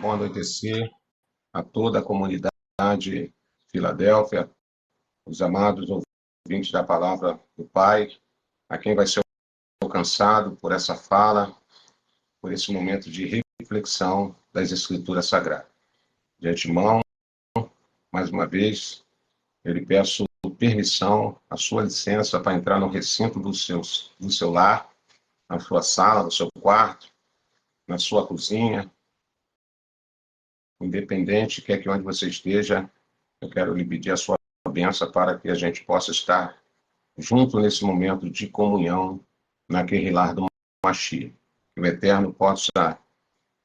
bom anoitecer a toda a comunidade Filadélfia, os amados ouvintes da palavra do Pai, a quem vai ser alcançado por essa fala, por esse momento de reflexão das Escrituras Sagradas. De antemão, mais uma vez, eu lhe peço permissão, a sua licença para entrar no recinto do seu lar, na sua sala, no seu quarto, na sua cozinha, independente, quer que onde você esteja, eu quero lhe pedir a sua bênção para que a gente possa estar junto nesse momento de comunhão naquele lar do Mashiach. Que o Eterno possa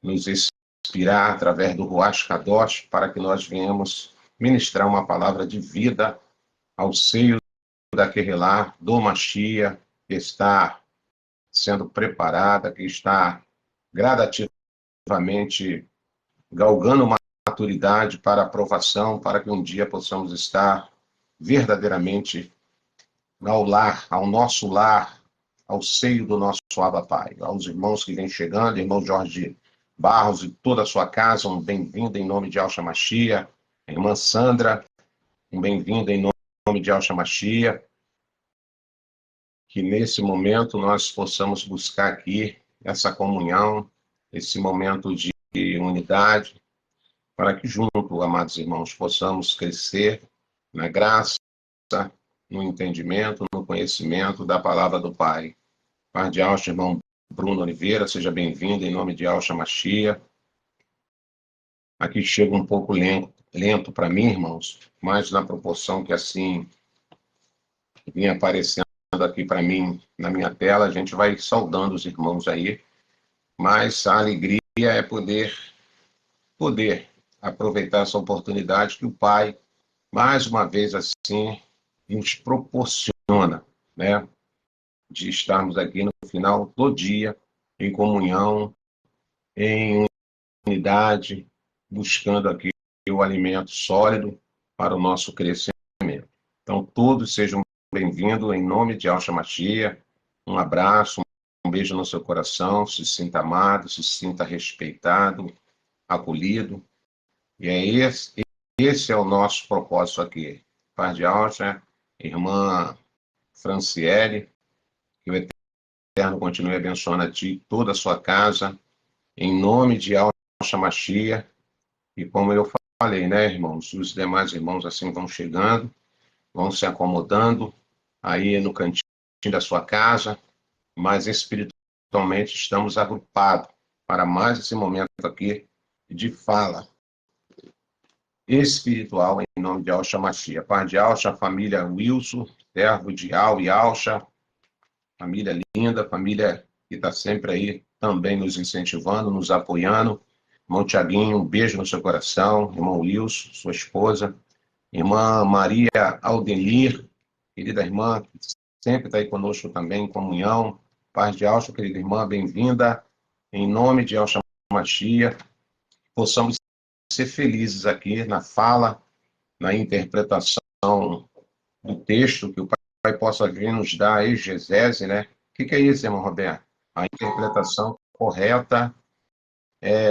nos inspirar através do Ruach Kadosh para que nós venhamos ministrar uma palavra de vida ao seio daquele lar do Mashiach que está sendo preparada, que está gradativamente galgando uma maturidade para aprovação, para que um dia possamos estar verdadeiramente ao lar, ao nosso lar, ao seio do nosso Abba Pai. Aos irmãos que vêm chegando, irmão Jorge Barros e toda a sua casa, um bem-vindo em nome de Yahshua Mashiach. Irmã Sandra, um bem-vindo em nome de Yahshua Mashiach. Que nesse momento nós possamos buscar aqui essa comunhão, esse momento de unidade, para que junto, amados irmãos, possamos crescer na graça, no entendimento, no conhecimento da palavra do Pai. Pai de Yahshua, irmão Bruno Oliveira, seja bem-vindo em nome de Yahshua Mashiach. Aqui chega um pouco lento para mim, irmãos, mas na proporção que assim vinha aparecendo aqui para mim na minha tela, a gente vai saudando os irmãos aí, mas a alegria é poder aproveitar essa oportunidade que o Pai, mais uma vez assim, nos proporciona, né? De estarmos aqui no final do dia, em comunhão, em unidade, buscando aqui o alimento sólido para o nosso crescimento. Então, todos sejam bem-vindos em nome de Yahshua Mashiach. Um abraço, um beijo no seu coração, se sinta amado, se sinta respeitado, acolhido. E é esse é o nosso propósito aqui. Pai de Yahshua, irmã Franciele, que o Eterno continue abençoando a ti e toda a sua casa, em nome de Yahshua Mashiach. E como eu falei, né, irmãos, os demais irmãos assim vão chegando, vão se acomodando aí no cantinho da sua casa, mas espiritualmente estamos agrupados para mais esse momento aqui de fala espiritual em nome de Yahshua Mashiach. Pai de Yahshua, família Wilson, servo de Al e Yahshua, família linda, família que está sempre aí também nos incentivando, nos apoiando. Irmão Tiaguinho, um beijo no seu coração. Irmão Wilson, sua esposa. Irmã Maria Aldenir, querida irmã, que sempre está aí conosco também em comunhão. Paz de Yahshua, querida irmã, bem-vinda. Em nome de Yahshua Mashiach, possamos ser felizes aqui na fala, na interpretação do texto, que o Pai possa vir nos dar a exegese, né? O que é isso, irmão Roberto? A interpretação correta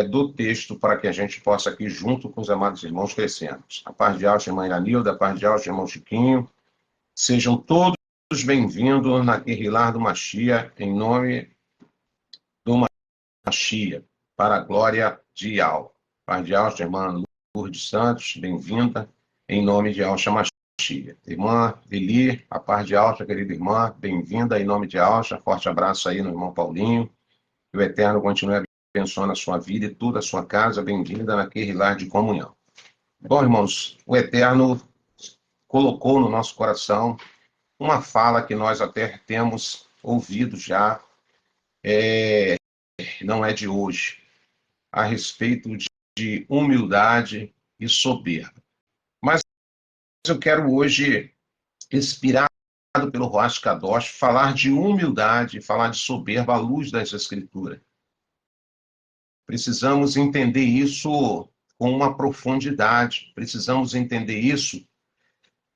do texto para que a gente possa aqui, junto com os amados irmãos, crescermos. A paz de Yahshua, irmã Iranilda, a paz de Yahshua, irmão Chiquinho. Sejam todos bem-vindos naquele lar do Mashiach, em nome do Mashiach, para a glória de Yahweh. Paz de Yahshua, irmã Lourdes Santos, bem-vinda, em nome de Yahshua Mashiach. Irmã Eli, a paz de Yahshua, querida irmã, bem-vinda, em nome de Yahshua. Forte abraço aí no irmão Paulinho. Que o Eterno continue abençoando a sua vida e toda a sua casa, bem-vinda naquele lar de comunhão. Bom, irmãos, o Eterno colocou no nosso coração uma fala que nós até temos ouvido já, não é de hoje, a respeito de humildade e soberba. Mas eu quero hoje, inspirado pelo Ruach Kadosh, falar de humildade, falar de soberba à luz das Escrituras. Precisamos entender isso com uma profundidade, precisamos entender isso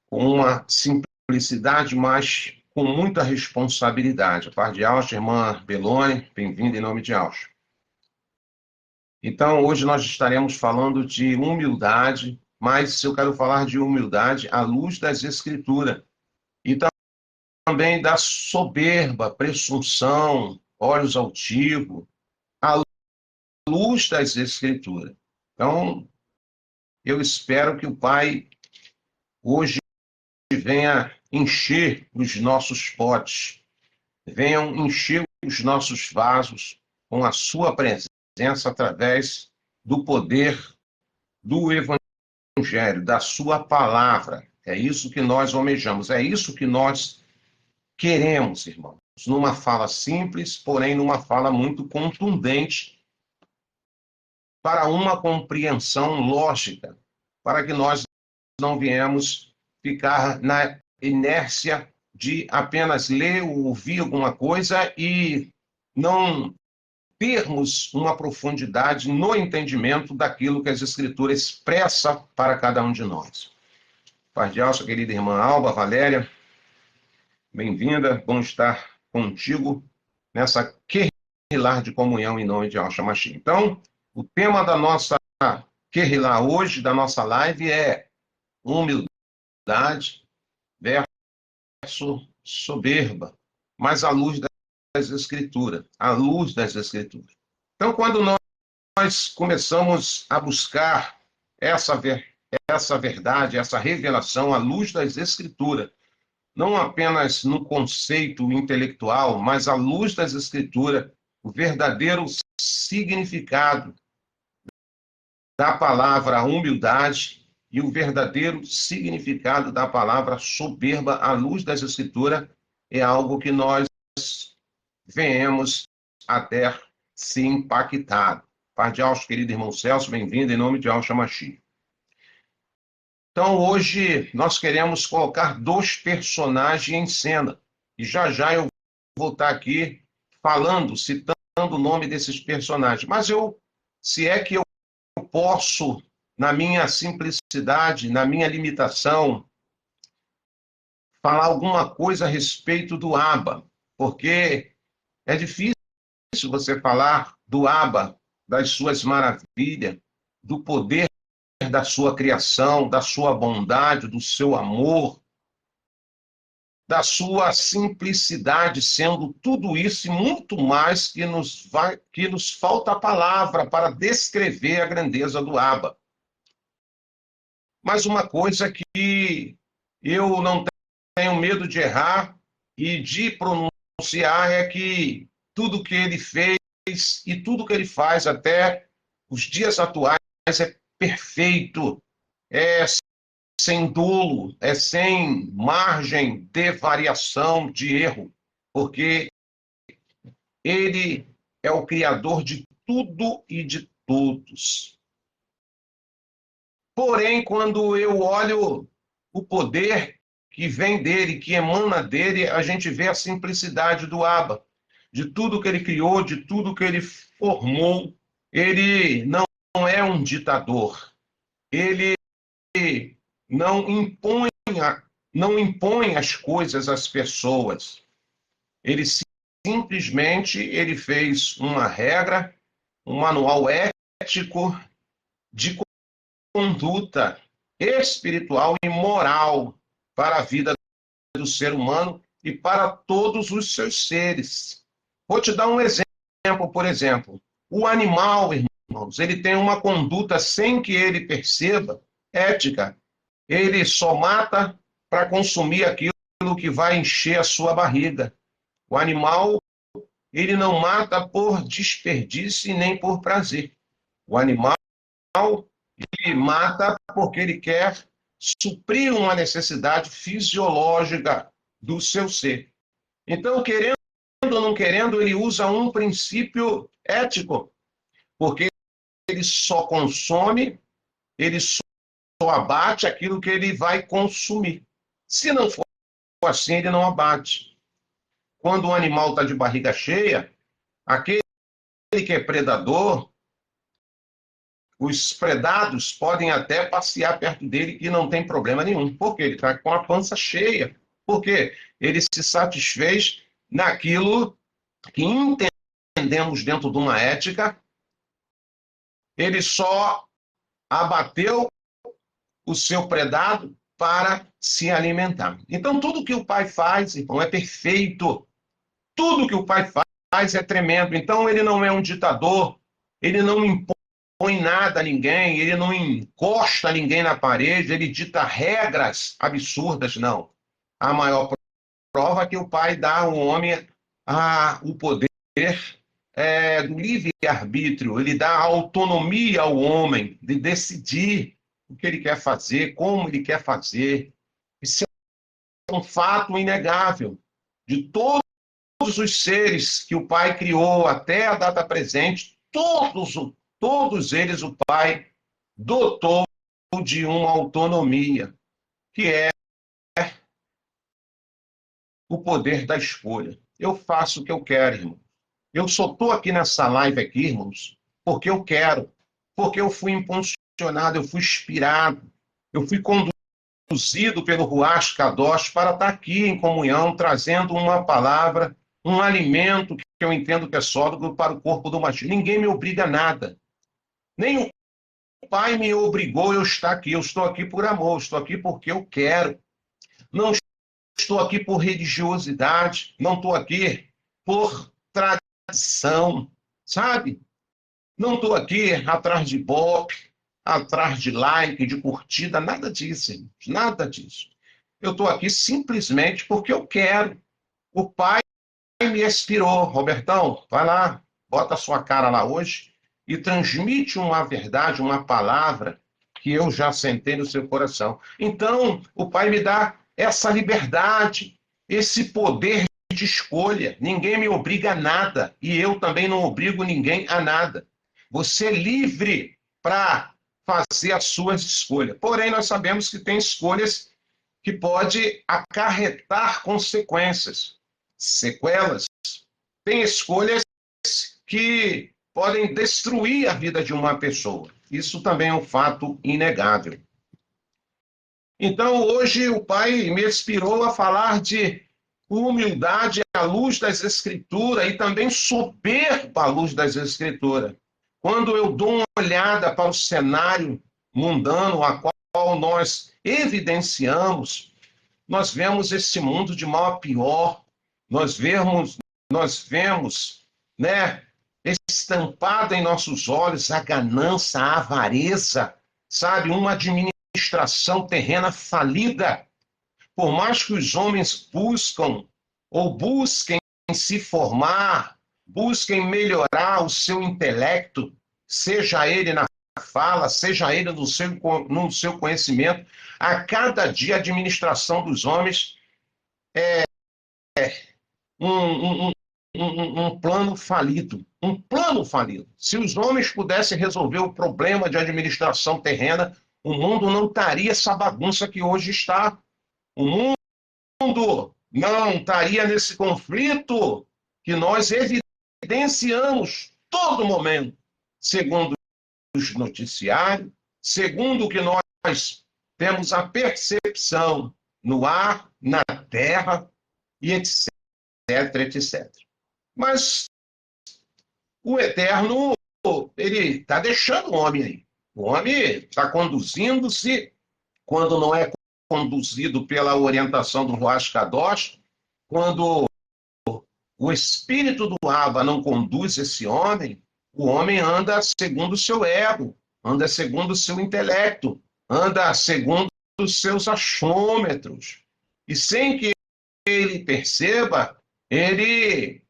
com uma simplicidade, mas com muita responsabilidade. A paz de Yahshua, irmã Belone, bem-vinda em nome de Yahshua. Então, hoje nós estaremos falando de humildade, mas eu quero falar de humildade à luz das Escrituras. E também da soberba, presunção, olhos altivos, à luz das Escrituras. Então, eu espero que o Pai hoje venha encher os nossos potes, venham encher os nossos vasos com a sua presença através do poder do Evangelho, da sua palavra. É isso que nós almejamos, é isso que nós queremos, irmãos. Numa fala simples, porém numa fala muito contundente, para uma compreensão lógica, para que nós não viemos ficar na inércia de apenas ler ou ouvir alguma coisa e não termos uma profundidade no entendimento daquilo que as Escrituras expressam para cada um de nós. Paz de alça, querida irmã Alba, Valéria, bem-vinda, bom estar contigo nessa querrilar de comunhão em nome de Yahshua Mashiach. Então, o tema da nossa querrilar hoje, da nossa live, é humildade versus soberba, mas à luz das Escrituras, à luz das Escrituras. Então, quando nós começamos a buscar essa verdade, essa revelação à luz das Escrituras, não apenas no conceito intelectual, mas à luz das Escrituras, o verdadeiro significado da palavra humildade e o verdadeiro significado da palavra soberba à luz das Escrituras é algo que nós venhamos até se impactar. Pai de Alcho, querido irmão Celso, bem-vindo em nome de Yahshua Mashiach. Então, hoje, nós queremos colocar dois personagens em cena. E já já eu vou estar aqui falando, citando o nome desses personagens. Mas se é que eu posso, na minha simplicidade, na minha limitação, falar alguma coisa a respeito do Abba, porque é difícil você falar do Abba, das suas maravilhas, do poder da sua criação, da sua bondade, do seu amor, da sua simplicidade, sendo tudo isso e muito mais que nos falta a palavra para descrever a grandeza do Abba. Mas uma coisa que eu não tenho medo de errar e de pronunciar é que tudo que ele fez e tudo que ele faz até os dias atuais é perfeito, é sem dolo, é sem margem de variação, de erro, porque ele é o Criador de tudo e de todos. Porém, quando eu olho o poder que vem dele, que emana dele, a gente vê a simplicidade do Abba, de tudo que ele criou, de tudo que ele formou. Ele não é um ditador. Ele não impõe, não impõe as coisas às pessoas. Ele simplesmente ele fez uma regra, um manual ético de conduta espiritual e moral para a vida do ser humano e para todos os seus seres. Vou te dar um exemplo, por exemplo. O animal, irmãos, ele tem uma conduta sem que ele perceba, ética. Ele só mata para consumir aquilo que vai encher a sua barriga. O animal, ele não mata por desperdício e nem por prazer. O animal, ele mata porque ele quer suprir uma necessidade fisiológica do seu ser. Então, querendo ou não querendo, ele usa um princípio ético, porque ele só consome, ele só abate aquilo que ele vai consumir. Se não for assim, ele não abate. Quando o animal está de barriga cheia, aquele que é predador, os predados podem até passear perto dele e não tem problema nenhum, porque ele está com a pança cheia, porque ele se satisfez naquilo que entendemos dentro de uma ética Ele só abateu o seu predado para se alimentar. Então, tudo que o pai faz, irmão, é perfeito. Tudo que o pai faz é tremendo. Então, ele não é um ditador, ele não impõe nada a ninguém, ele não encosta ninguém na parede, ele dita regras absurdas, não. A maior prova é que o pai dá ao homem o poder do livre-arbítrio, ele dá autonomia ao homem de decidir o que ele quer fazer, como ele quer fazer. Isso é um fato inegável. De todos os seres que o Pai criou até a data presente, todos eles o Pai dotou de uma autonomia, que é o poder da escolha. Eu faço o que eu quero, irmão. Eu só estou aqui nessa live aqui, irmãos, porque eu quero, porque eu fui impulsionado, eu fui inspirado, eu fui conduzido pelo Ruach Kadosh para estar aqui em comunhão, trazendo uma palavra, um alimento que eu entendo que é sólido para o corpo do Mashiach. Ninguém me obriga a nada. Nem o Pai me obrigou a eu estar aqui. Eu estou aqui por amor, estou aqui porque eu quero. Não estou aqui por religiosidade, não estou aqui por tradição, sabe? Não estou aqui atrás de bope, atrás de like, de curtida, nada disso, irmãos, nada disso. Eu estou aqui simplesmente porque eu quero. O Pai me inspirou. Robertão, vai lá, bota a sua cara lá hoje e transmite uma verdade, uma palavra que eu já sentei no seu coração. Então, o Pai me dá essa liberdade, esse poder de escolha. Ninguém me obriga a nada e eu também não obrigo ninguém a nada. Você é livre para fazer as suas escolhas. Porém, nós sabemos que tem escolhas que pode acarretar consequências, sequelas. Tem escolhas que podem destruir a vida de uma pessoa. Isso também é um fato inegável. Então, hoje, o Pai me inspirou a falar de humildade à luz das Escrituras e também soberba à luz das Escrituras. Quando eu dou uma olhada para o cenário mundano a qual nós evidenciamos, nós vemos esse mundo de mal a pior, nós vemos, né, estampada em nossos olhos a ganância, a avareza, sabe, uma administração terrena falida. Por mais que os homens busquem se formar, busquem melhorar o seu intelecto, seja ele na fala, seja ele no seu conhecimento, a cada dia a administração dos homens é um plano falido. Um plano falido. Se os homens pudessem resolver o problema de administração terrena, o mundo não estaria essa bagunça que hoje está. O mundo não estaria nesse conflito que nós evidenciamos todo momento, segundo os noticiários, segundo o que nós temos a percepção no ar, na terra, e etc, etc. Mas o Eterno, ele está deixando o homem aí. O homem está conduzindo-se, quando não é conduzido pela orientação do Ruach Kadosh, quando o espírito do Abba não conduz esse homem, o homem anda segundo o seu ego, anda segundo o seu intelecto, anda segundo os seus achômetros. E sem que ele perceba, ele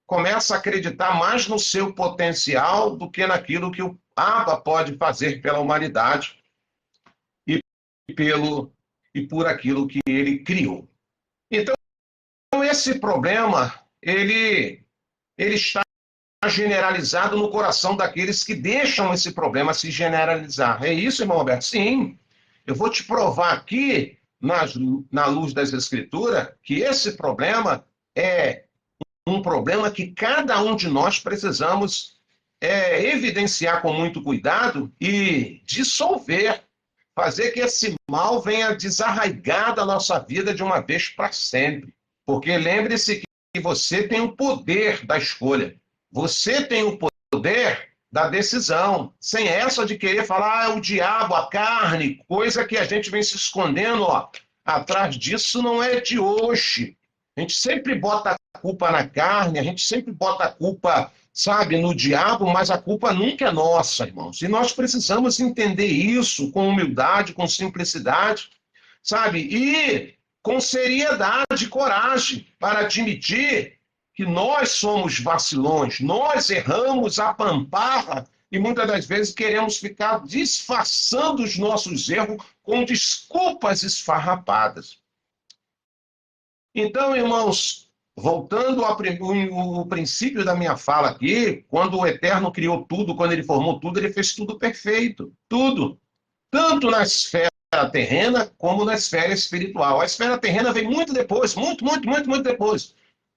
começa a acreditar mais no seu potencial do que naquilo que o Abba pode fazer pela humanidade e por aquilo que ele criou. Então, esse problema, ele está generalizado no coração daqueles que deixam esse problema se generalizar. É isso, irmão Alberto? Sim. Eu vou te provar aqui, na luz das Escrituras, que esse problema é um problema que cada um de nós precisamos evidenciar com muito cuidado e dissolver, fazer que esse mal venha desarraigar da nossa vida de uma vez para sempre. Porque lembre-se que você tem o poder da escolha. Você tem o poder da decisão, sem essa de querer falar, é o diabo, a carne, coisa que a gente vem se escondendo, ó, atrás disso não é de hoje. A gente sempre bota a culpa na carne, a gente sempre bota a culpa, sabe, no diabo, mas a culpa nunca é nossa, irmãos. E nós precisamos entender isso com humildade, com simplicidade, sabe, e com seriedade e coragem para admitir que nós somos vacilões, nós erramos a pamparra e muitas das vezes queremos ficar disfarçando os nossos erros com desculpas esfarrapadas. Então, irmãos, voltando ao princípio da minha fala aqui, quando o Eterno criou tudo, quando ele formou tudo, ele fez tudo perfeito, tudo, tanto na esfera terrena como na esfera espiritual. A esfera terrena vem muito depois, muito depois.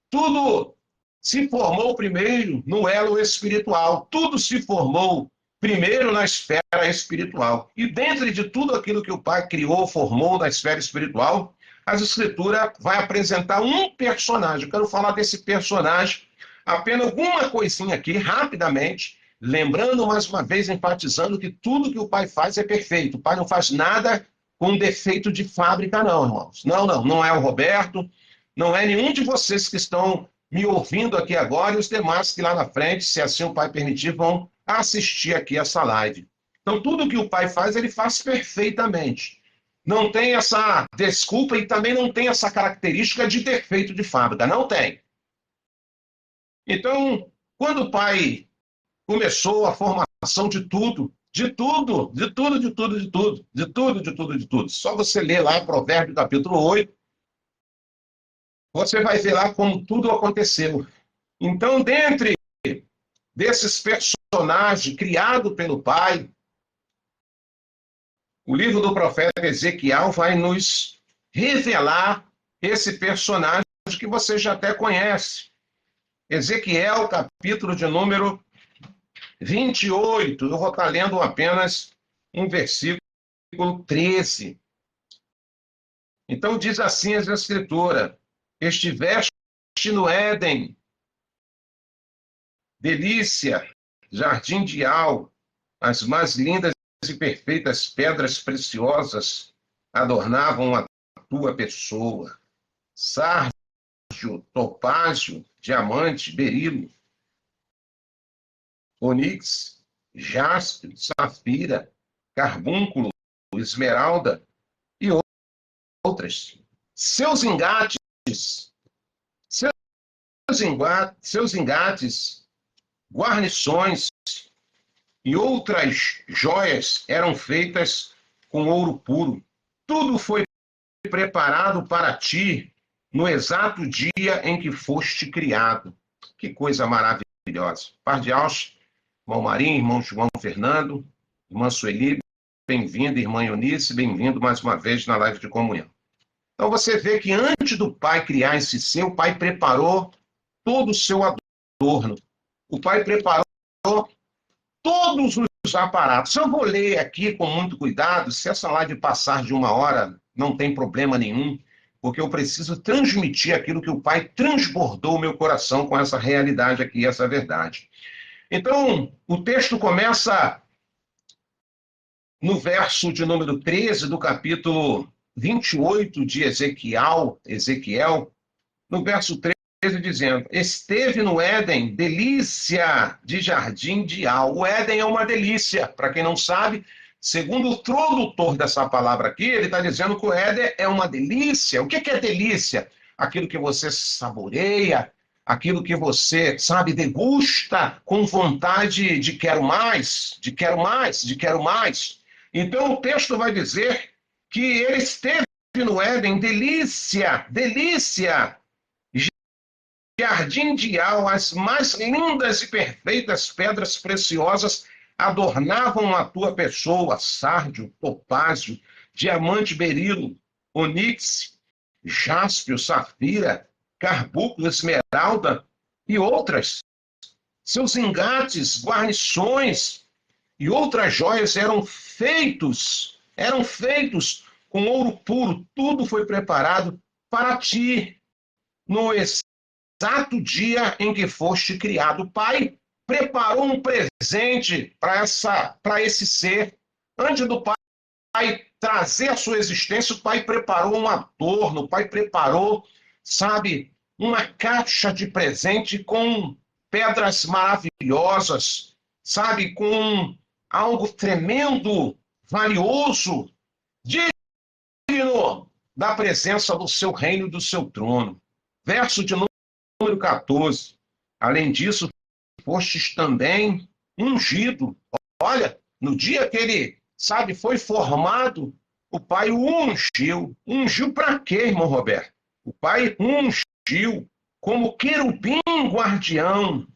Tudo se formou primeiro no elo espiritual. Tudo se formou primeiro na esfera espiritual. E dentro de tudo aquilo que o Pai criou, formou na esfera espiritual, a Escritura vai apresentar um personagem. Eu quero falar desse personagem, apenas alguma coisinha aqui, rapidamente, lembrando mais uma vez, enfatizando que tudo que o Pai faz é perfeito. O Pai não faz nada com defeito de fábrica, não, irmãos. Não é o Roberto, não é nenhum de vocês que estão me ouvindo aqui agora e os demais que lá na frente, se assim o Pai permitir, vão assistir aqui essa live. Então, tudo que o Pai faz, ele faz perfeitamente. Não tem essa desculpa e também não tem essa característica de defeito de fábrica. Não tem. Então, quando o Pai começou a formação de tudo, só você ler lá Provérbios capítulo 8, você vai ver lá como tudo aconteceu. Então, dentre desses personagens criados pelo Pai, o livro do profeta Ezequiel vai nos revelar esse personagem que você já até conhece. Ezequiel, capítulo de número 28. Eu vou estar lendo apenas um versículo 13. Então diz assim a Escritura: estiveste no Éden, delícia, jardim de Al, as mais lindas e perfeitas pedras preciosas adornavam a tua pessoa. Sárdio, topázio, diamante, berilo, onix, jaspe, safira, carbúnculo, esmeralda e outras. Seus engates, seus engates, guarnições e outras joias eram feitas com ouro puro. Tudo foi preparado para ti no exato dia em que foste criado. Que coisa maravilhosa. Par de Alves, irmão Marinho, irmão João Fernando, irmã Sueli, bem-vindo, irmã Eunice, bem-vindo mais uma vez na live de comunhão. Então você vê que antes do Pai criar esse ser, o Pai preparou todo o seu adorno. O Pai preparou todos os aparatos. Eu vou ler aqui com muito cuidado, se essa live passar de 1 hora, não tem problema nenhum, porque eu preciso transmitir aquilo que o Pai transbordou o meu coração com essa realidade aqui, essa verdade. Então, o texto começa no verso de número 13 do capítulo 28 de Ezequiel, no verso 13, dizendo: esteve no Éden, delícia de jardim de Al. O Éden é uma delícia, para quem não sabe, segundo o tradutor dessa palavra aqui, ele está dizendo que o Éden é uma delícia. O que é delícia? Aquilo que você saboreia, aquilo que você, sabe, degusta com vontade de quero mais, de quero mais, de quero mais. Então o texto vai dizer que ele esteve no Éden, delícia, delícia, jardim de Al, as mais lindas e perfeitas pedras preciosas adornavam a tua pessoa: sárdio, topázio, diamante, berilo, onix, jáspio, safira, carbúnculo, esmeralda e outras. Seus engates, guarnições e outras joias eram feitos com ouro puro. Tudo foi preparado para ti no exato dia em que foste criado. O Pai preparou um presente para esse ser. Antes do pai trazer a sua existência, o pai preparou um adorno, o pai preparou, sabe, uma caixa de presente com pedras maravilhosas, sabe, com algo tremendo, valioso, digno da presença do seu reino e do seu trono. Verso de número 14. Além disso, fostes também ungido. Olha, no dia que ele, sabe, foi formado, o pai o ungiu. Ungiu para quê, irmão Roberto? O pai ungiu como querubim guardião.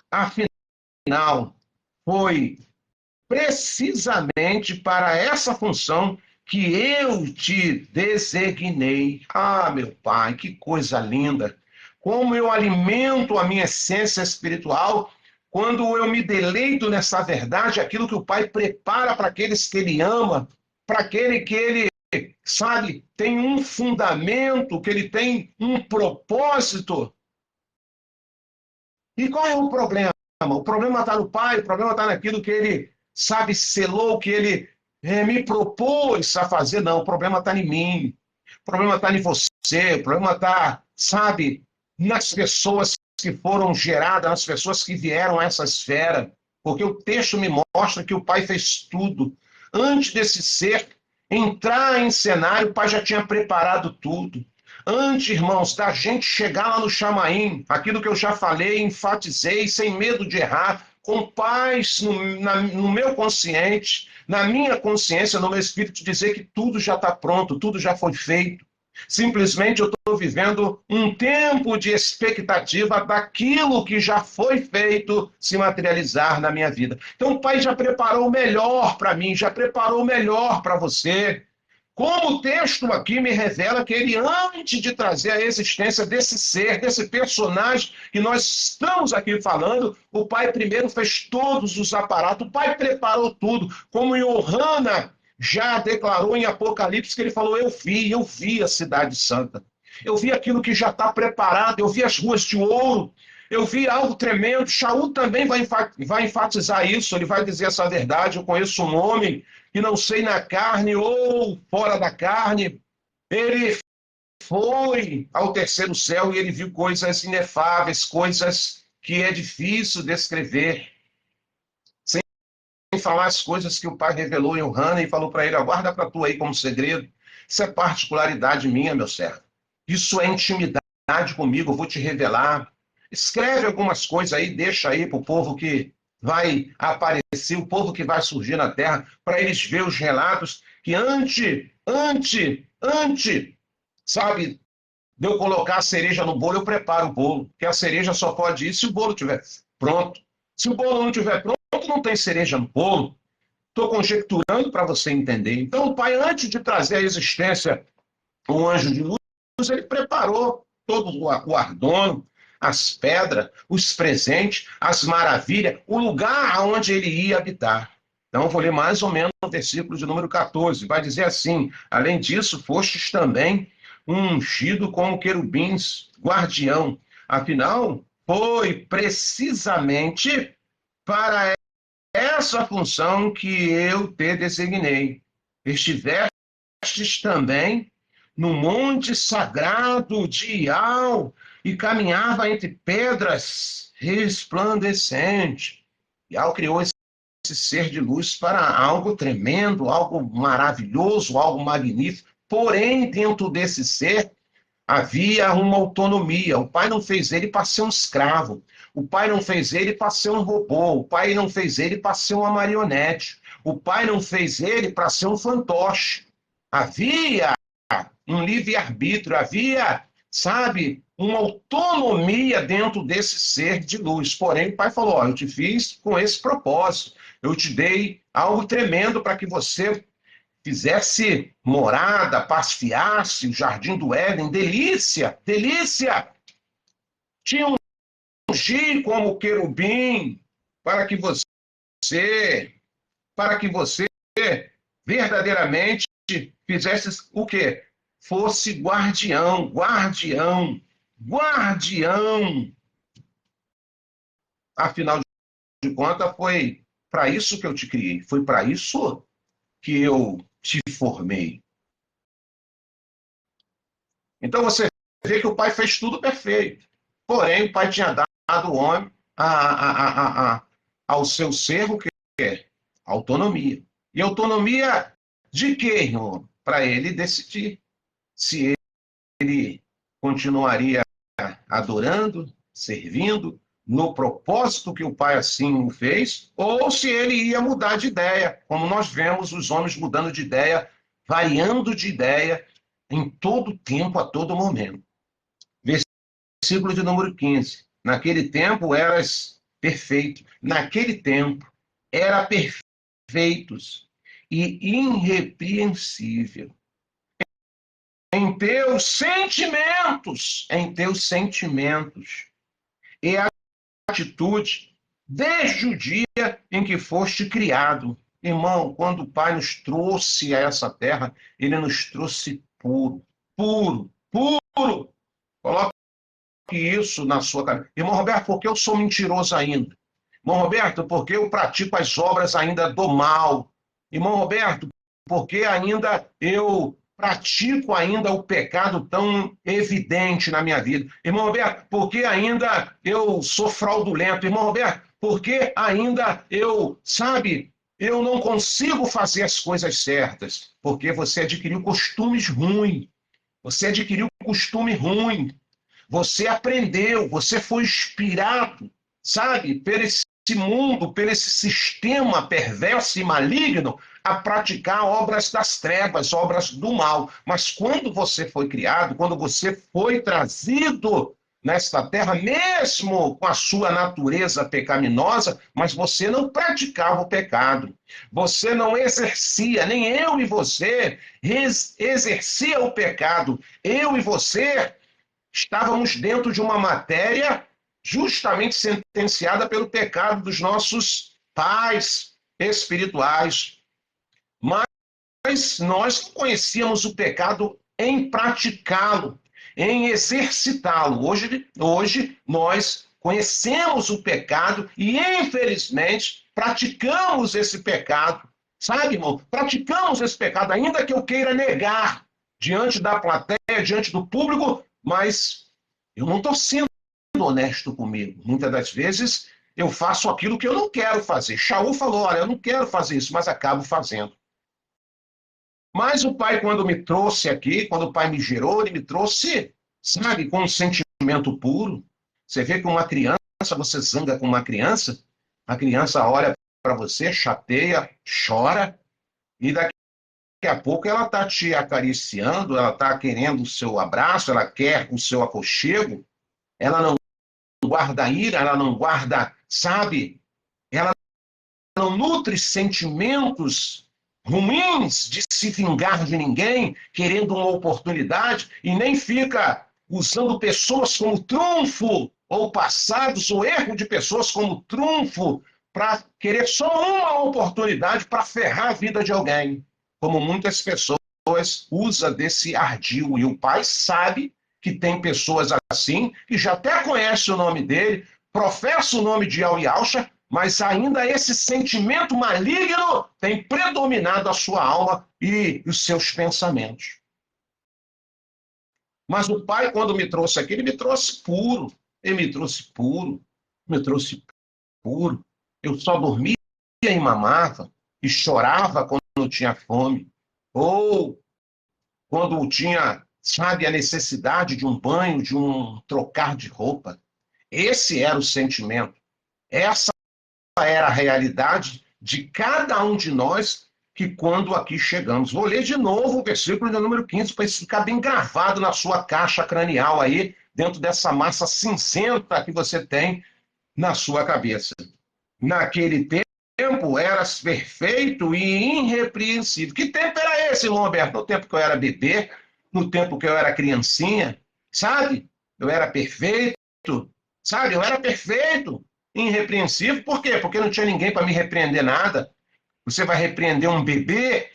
Afinal, foi precisamente para essa função que eu te designei. Ah, meu pai, que coisa linda! Como eu alimento a minha essência espiritual quando eu me deleito nessa verdade, aquilo que o Pai prepara para aqueles que Ele ama, para aquele que Ele, sabe, tem um fundamento, que Ele tem um propósito. E qual é o problema? O problema está no Pai, o problema está naquilo que Ele, sabe, selou, que Ele me propôs a fazer. Não, o problema está em mim, o problema está em você, o problema está, sabe, nas pessoas que foram geradas, nas pessoas que vieram a essa esfera, porque o texto me mostra que o Pai fez tudo. Antes desse ser entrar em cenário, o Pai já tinha preparado tudo. Antes, irmãos, da gente chegar lá no Chamaim, aquilo que eu já falei, enfatizei, sem medo de errar, com paz no meu consciente, na minha consciência, no meu espírito, dizer que tudo já está pronto, tudo já foi feito. Simplesmente eu estou vivendo um tempo de expectativa daquilo que já foi feito se materializar na minha vida. Então o Pai já preparou o melhor para mim, já preparou o melhor para você. Como o texto aqui me revela que ele, antes de trazer a existência desse ser, desse personagem que nós estamos aqui falando, o Pai primeiro fez todos os aparatos, o Pai preparou tudo, como Yohana já declarou em Apocalipse, que ele falou, eu vi a cidade santa, eu vi aquilo que já está preparado, eu vi as ruas de ouro, eu vi algo tremendo. Shaul também vai enfatizar isso, ele vai dizer essa verdade. Eu conheço um homem que não sei na carne ou fora da carne, ele foi ao terceiro céu e ele viu coisas inefáveis, coisas que é difícil descrever, sem falar as coisas que o Pai revelou em Yohana e falou para ele, guarda para tu aí como segredo. Isso é particularidade minha, meu servo. Isso é intimidade comigo, eu vou te revelar. Escreve algumas coisas aí, deixa aí para o povo que vai aparecer, o povo que vai surgir na Terra, para eles verem os relatos que antes, sabe, de eu colocar a cereja no bolo, eu preparo o bolo, porque a cereja só pode ir se o bolo estiver pronto. Se o bolo não estiver pronto, não tem cereja no bolo. Estou conjecturando para você entender. Então, o Pai, antes de trazer à existência um anjo de luz, ele preparou todo o adorno, as pedras, os presentes, as maravilhas, o lugar onde ele ia habitar. Então, eu vou ler mais ou menos o versículo de número 14. Vai dizer assim, além disso, fostes também ungido como querubins, guardião. Afinal, foi precisamente para essa função que eu te designei. Estivestes também no monte sagrado de Ial e caminhava entre pedras resplandecentes. Ial criou esse ser de luz para algo tremendo, algo maravilhoso, algo magnífico. Porém, dentro desse ser, havia uma autonomia. O Pai não fez ele para ser um escravo. O Pai não fez ele para ser um robô. O Pai não fez ele para ser uma marionete. O Pai não fez ele para ser um fantoche. Havia um livre-arbítrio, havia, sabe, uma autonomia dentro desse ser de luz. Porém, o Pai falou, eu te fiz com esse propósito. Eu te dei algo tremendo para que você fizesse morada, passeasse, o jardim do Éden, delícia, delícia. Te ungi como querubim você, para que você verdadeiramente fizesse o quê? Fosse guardião, guardião, guardião. Afinal de contas, foi para isso que eu te criei, foi para isso que eu te formei. Então você vê que o pai fez tudo perfeito. Porém, o pai tinha dado ao homem ao seu ser o que é? Autonomia. E autonomia de quê, irmão? Para ele decidir se ele continuaria adorando, servindo, no propósito que o pai assim o fez, ou se ele ia mudar de ideia, como nós vemos os homens mudando de ideia, variando de ideia em todo tempo, a todo momento. Versículo de número 15. Naquele tempo eras perfeito. Naquele tempo era perfeitos e irrepreensível em teus sentimentos e atitude desde o dia em que foste criado. Irmão, quando o Pai nos trouxe a essa terra, ele nos trouxe puro, puro, puro. Coloque isso na sua cabeça. Irmão Roberto, por que eu sou mentiroso ainda? Irmão Roberto, porque eu pratico as obras ainda do mal? Irmão Roberto, porque ainda eu pratico ainda o pecado tão evidente na minha vida? Irmão Roberto, porque ainda eu sou fraudulento? Irmão Roberto, porque ainda eu, sabe, eu não consigo fazer as coisas certas? Porque você adquiriu costumes ruins. Você adquiriu costume ruim. Você aprendeu, você foi inspirado, sabe, por esse mundo, por esse sistema perverso e maligno, a praticar obras das trevas, obras do mal. Mas quando você foi criado, quando você foi trazido nesta terra, mesmo com a sua natureza pecaminosa, mas você não praticava o pecado. Você não exercia, nem eu e você exercia o pecado. Eu e você estávamos dentro de uma matéria justamente sentenciada pelo pecado dos nossos pais espirituais. Mas nós não conhecíamos o pecado em praticá-lo, em exercitá-lo. Hoje nós conhecemos o pecado e, infelizmente, praticamos esse pecado. Sabe, irmão? Praticamos esse pecado, ainda que eu queira negar diante da plateia, diante do público, mas eu não estou sendo honesto comigo. Muitas das vezes eu faço aquilo que eu não quero fazer. Shaul falou, olha, eu não quero fazer isso, mas acabo fazendo. Mas o pai, quando me trouxe aqui, quando o pai me gerou, ele me trouxe, sabe, com um sentimento puro. Você vê que uma criança, você zanga com uma criança, a criança olha para você, chateia, chora, e daqui a pouco ela está te acariciando, ela está querendo o seu abraço, ela quer o seu aconchego, ela não guarda ira, ela não guarda, sabe, ela não nutre sentimentos ruins de se vingar de ninguém, querendo uma oportunidade, e nem fica usando pessoas como trunfo, ou passados, ou erro de pessoas como trunfo, para querer só uma oportunidade para ferrar a vida de alguém, como muitas pessoas usam desse ardil. E o pai sabe que tem pessoas assim, que já até conhece o nome dele, professa o nome de Yauiaucha, mas ainda esse sentimento maligno tem predominado a sua alma e os seus pensamentos. Mas o pai, quando me trouxe aqui, ele me trouxe puro. Ele me trouxe puro, me trouxe puro. Eu só dormia e mamava e chorava quando tinha fome. Ou quando tinha, sabe, a necessidade de um banho, de um trocar de roupa. Esse era o sentimento. Essa era a realidade de cada um de nós que quando aqui chegamos. Vou ler de novo o versículo de número 15 para isso ficar bem gravado na sua caixa cranial aí, dentro dessa massa cinzenta que você tem na sua cabeça. Naquele tempo eras perfeito e irrepreensível. Que tempo era esse, irmão Roberto? No tempo que eu era bebê, no tempo que eu era criancinha, sabe? Eu era perfeito, sabe? Eu era perfeito, irrepreensível. Por quê? Porque não tinha ninguém para me repreender nada. Você vai repreender um bebê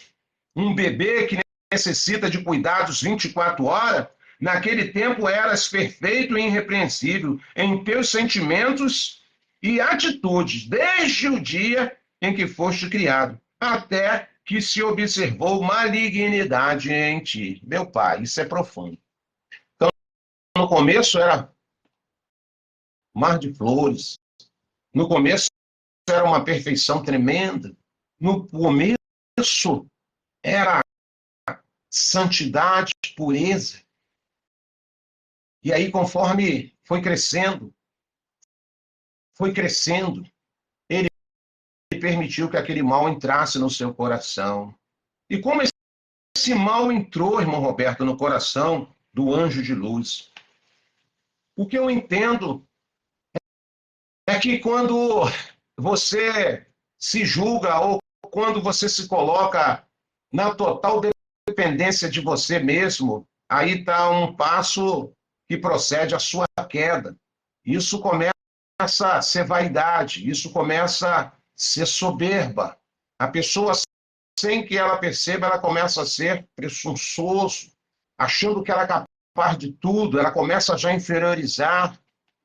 que necessita de cuidados 24 horas. Naquele tempo eras perfeito e irrepreensível. Em teus sentimentos e atitudes, desde o dia em que foste criado, até que se observou malignidade em ti. Meu pai, isso é profundo. Então, no começo era mar de flores, no começo era uma perfeição tremenda, no começo era santidade, pureza. E aí, conforme foi crescendo, ele permitiu que aquele mal entrasse no seu coração. E como esse mal entrou, irmão Roberto, no coração do anjo de luz? O que eu entendo é que quando você se julga ou quando você se coloca na total dependência de você mesmo, aí está um passo que procede à sua queda. Isso começa a ser vaidade, isso começa a ser soberba. A pessoa, sem que ela perceba, ela começa a ser presunçoso, achando que ela é capaz de tudo, ela começa a já inferiorizar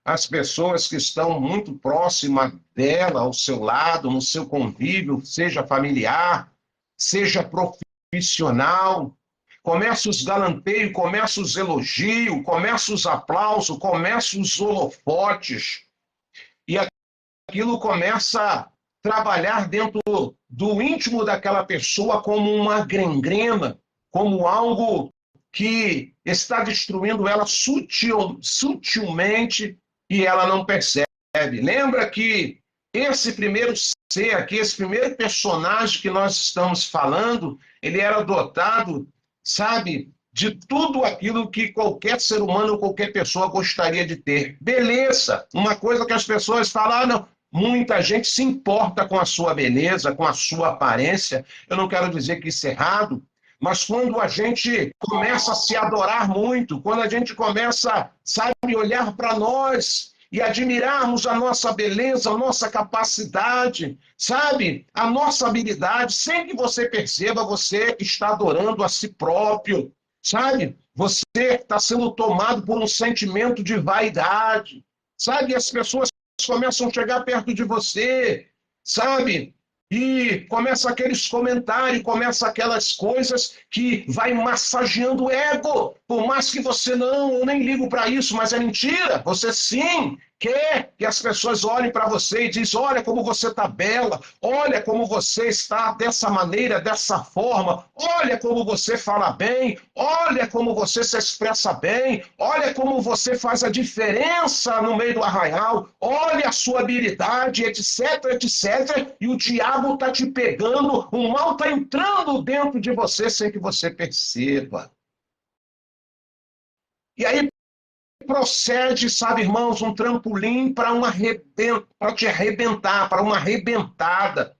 as pessoas que estão muito próximas dela, ao seu lado, no seu convívio, seja familiar, seja profissional. Começa os galanteios, começa os elogios, começa os aplausos, começa os holofotes. E aquilo começa a trabalhar dentro do íntimo daquela pessoa como uma gangrena, como algo que está destruindo ela sutilmente e ela não percebe. Lembra que esse primeiro ser aqui, esse primeiro personagem que nós estamos falando, ele era dotado, sabe, de tudo aquilo que qualquer ser humano ou qualquer pessoa gostaria de ter. Beleza, uma coisa que as pessoas falam, ah, não, muita gente se importa com a sua beleza, com a sua aparência. Eu não quero dizer que isso é errado, mas quando a gente começa a se adorar muito, quando a gente começa, sabe, olhar para nós e admirarmos a nossa beleza, a nossa capacidade, sabe, a nossa habilidade, sem que você perceba, você está adorando a si próprio, sabe? Você está sendo tomado por um sentimento de vaidade, sabe? E as pessoas começam a chegar perto de você, sabe? E começa aqueles comentários, começa aquelas coisas que vai massageando o ego. Por mais que você não, eu nem ligo para isso, mas é mentira. Você sim quer que as pessoas olhem para você e dizem, olha como você está bela, olha como você está dessa maneira, dessa forma, olha como você fala bem, olha como você se expressa bem, olha como você faz a diferença no meio do arraial, olha a sua habilidade, etc, etc. E o diabo está te pegando, o mal está entrando dentro de você sem que você perceba. E aí procede, sabe, irmãos, um trampolim para para te arrebentar, para uma arrebentada.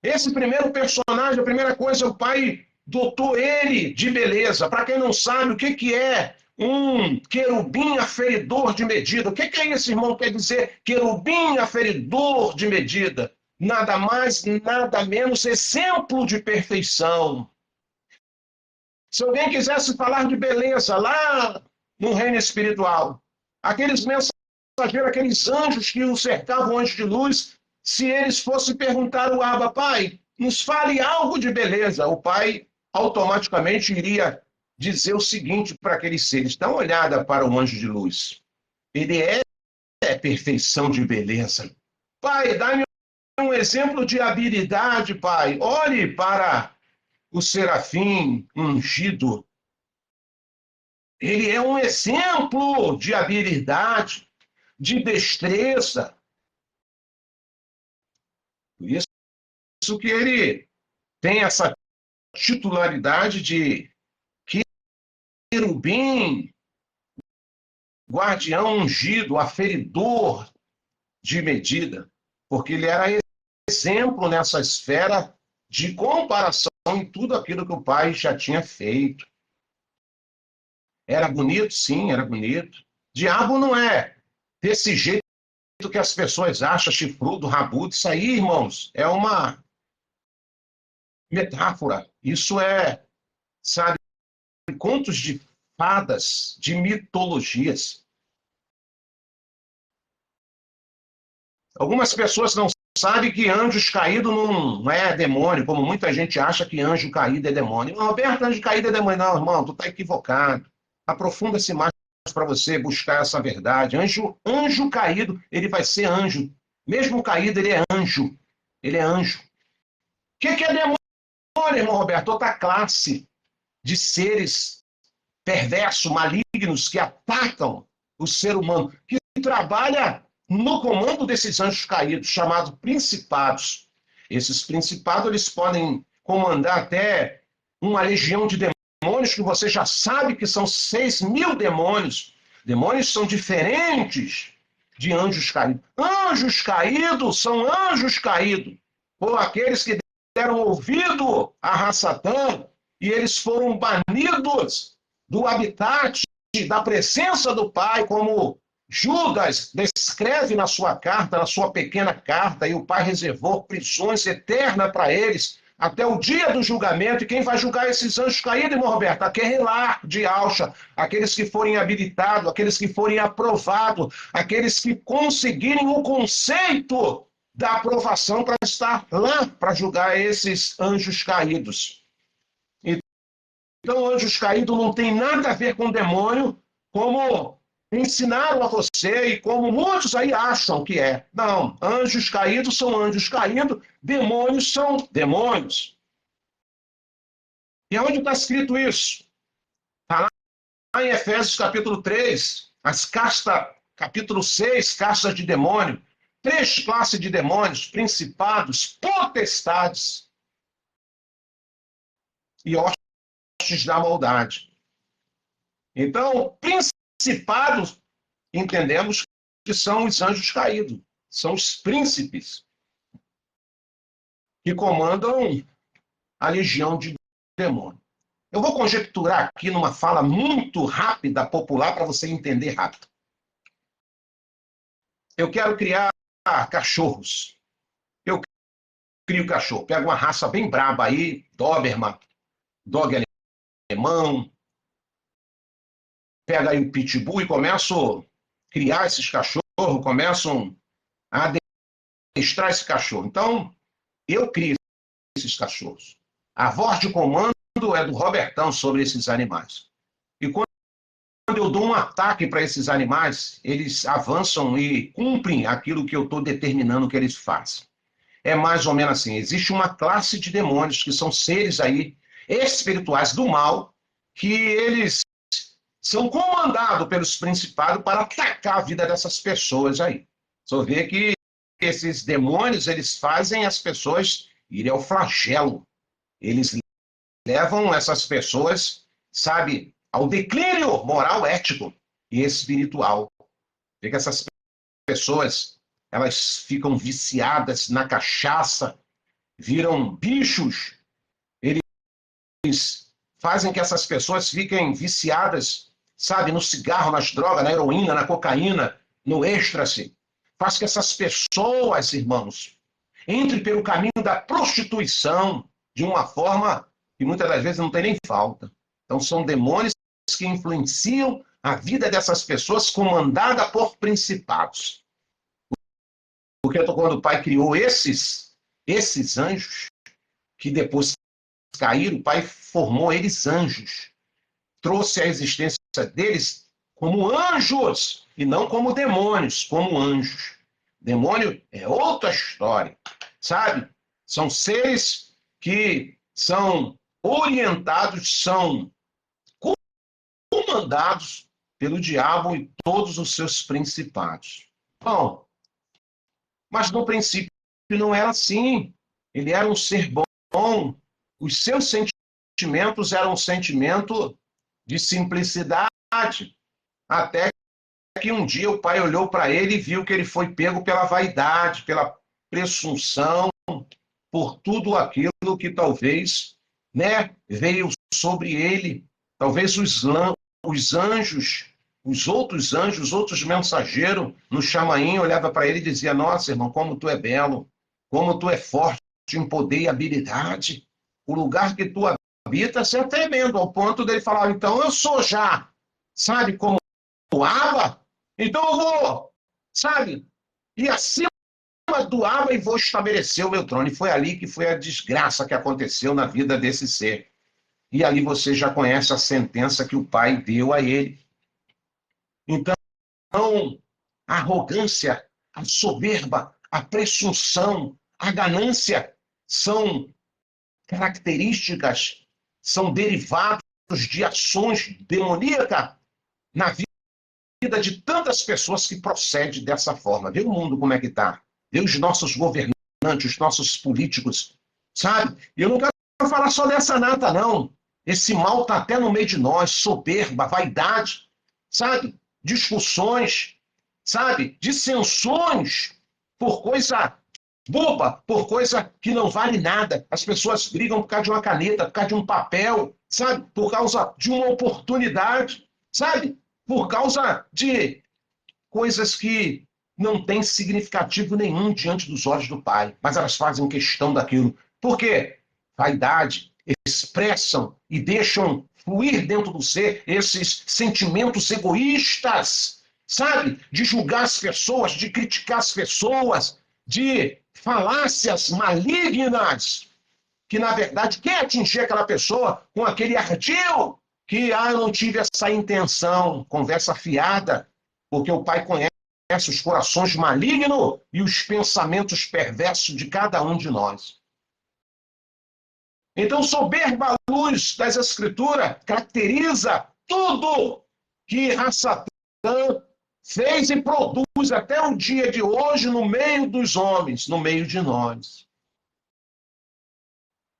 Esse primeiro personagem, a primeira coisa, o pai dotou ele de beleza. Para quem não sabe, o que é um querubim aferidor de medida? O que é isso, irmão? Quer dizer querubim aferidor de medida? Nada mais, nada menos, exemplo de perfeição. Se alguém quisesse falar de beleza lá no reino espiritual, aqueles mensageiros, aqueles anjos que o cercavam, anjos de luz, se eles fossem perguntar ao Abba, pai, nos fale algo de beleza, o pai automaticamente iria dizer o seguinte para aqueles seres: dá uma olhada para o anjo de luz. Ele é perfeição de beleza. Pai, dá-me um exemplo de habilidade, pai. Olhe para o serafim ungido. Ele é um exemplo de habilidade, de destreza. Por isso que ele tem essa titularidade de querubim, guardião ungido, aferidor de medida, porque ele era exemplo nessa esfera de comparação em tudo aquilo que o pai já tinha feito. Era bonito? Sim, era bonito. Diabo não é desse jeito que as pessoas acham, chifrudo, rabudo. Isso aí, irmãos, é uma metáfora. Isso é, sabe, contos de fadas, de mitologias. Algumas pessoas não sabem que anjos caídos não é demônio, como muita gente acha que anjo caído é demônio. Não, Roberto, anjo caído é demônio. Não, irmão, tu está equivocado. Aprofunda-se mais para você buscar essa verdade. Anjo caído, ele vai ser anjo. Mesmo caído, ele é anjo. Ele é anjo. O que é demônio, irmão Roberto? Outra classe de seres perversos, malignos, que atacam o ser humano, que trabalha no comando desses anjos caídos, chamados principados. Esses principados, eles podem comandar até uma legião de demônios, que você já sabe que são 6.000 demônios. Demônios são diferentes de anjos caídos. Anjos caídos são anjos caídos, por aqueles que deram ouvido a Satã, e eles foram banidos do habitat, da presença do Pai, como Judas descreve na sua carta, na sua pequena carta, e o Pai reservou prisões eternas para eles, até o dia do julgamento. E quem vai julgar esses anjos caídos, irmão Roberto? Aquele lá de Alcha, aqueles que forem habilitados, aqueles que forem aprovados, aqueles que conseguirem o conceito da aprovação para estar lá para julgar esses anjos caídos. Então, anjos caídos não tem nada a ver com demônio, como ensinaram a você e como muitos aí acham que é. Não, anjos caídos são anjos caídos, demônios são demônios. E onde está escrito isso? Está lá em Efésios capítulo 3, as castas, capítulo 6, castas de demônio, 3 classes de demônios, principados, potestades e hostes da maldade. Então, principados, entendemos que são os anjos caídos, são os príncipes que comandam a legião de demônios. Eu vou conjecturar aqui numa fala muito rápida, popular, para você entender rápido. Eu quero criar cachorros. Eu crio cachorro. Pego uma raça bem braba aí, Doberman, dog alemão, pega aí o pitbull e começo a criar esses cachorros, começam a adestrar esse cachorro. Então, eu crio esses cachorros. A voz de comando é do Robertão sobre esses animais. E quando eu dou um ataque para esses animais, eles avançam e cumprem aquilo que eu estou determinando que eles façam. É mais ou menos assim. Existe uma classe de demônios que são seres aí espirituais do mal, que eles são comandados pelos principados para atacar a vida dessas pessoas aí. Só vê que esses demônios, eles fazem as pessoas irem ao flagelo. Eles levam essas pessoas, sabe, ao declínio moral, ético e espiritual. Vê que essas pessoas, elas ficam viciadas na cachaça, viram bichos, eles fazem que essas pessoas fiquem viciadas, sabe, no cigarro, nas drogas, na heroína, na cocaína, no êxtase. Faz que essas pessoas, irmãos, entrem pelo caminho da prostituição de uma forma que muitas das vezes não tem nem falta. Então são demônios que influenciam a vida dessas pessoas, comandada por principados. Porque quando o Pai criou esses anjos, que depois caíram, o Pai formou eles anjos. Trouxe a existência deles como anjos, e não como demônios, como anjos. Demônio é outra história, sabe? São seres que são orientados, são comandados pelo diabo e todos os seus principados. Bom, mas no princípio não era assim. Ele era um ser bom. Os seus sentimentos eram um sentimento de simplicidade. Até que um dia o Pai olhou para ele e viu que ele foi pego pela vaidade, pela presunção, por tudo aquilo que talvez, né, veio sobre ele. Talvez os anjos, os outros mensageiros, no chamainho, olhava para ele e dizia: nossa, irmão, como tu é belo, como tu é forte em poder e habilidade. O lugar que tu habitas é tremendo, ao ponto dele falar: então eu sou já, sabe, como Abba, então eu vou, sabe, e acima do Abba e vou estabelecer o meu trono. E foi ali que foi a desgraça que aconteceu na vida desse ser. E ali você já conhece a sentença que o pai deu a ele. Então, a arrogância, a soberba, a presunção, a ganância são características, são derivados de ações demoníacas na vida de tantas pessoas que procede dessa forma. Vê o mundo como é que está. Vê os nossos governantes, os nossos políticos, sabe? Eu não quero falar só dessa nata, não. Esse mal está até no meio de nós, soberba, vaidade, sabe? Discussões, sabe? Dissensões por coisa boba, por coisa que não vale nada. As pessoas brigam por causa de uma caneta, por causa de um papel, sabe? Por causa de uma oportunidade, sabe? Por causa de coisas que não têm significativo nenhum diante dos olhos do Pai, mas elas fazem questão daquilo. Por quê? Vaidade, expressam e deixam fluir dentro do ser esses sentimentos egoístas, sabe? De julgar as pessoas, de criticar as pessoas, de falácias malignas, que na verdade quer atingir aquela pessoa com aquele ardil que, eu não tive essa intenção, conversa fiada, porque o Pai conhece os corações malignos e os pensamentos perversos de cada um de nós. Então, soberba à luz das Escrituras caracteriza tudo que Satã fez e produz até o dia de hoje no meio dos homens, no meio de nós.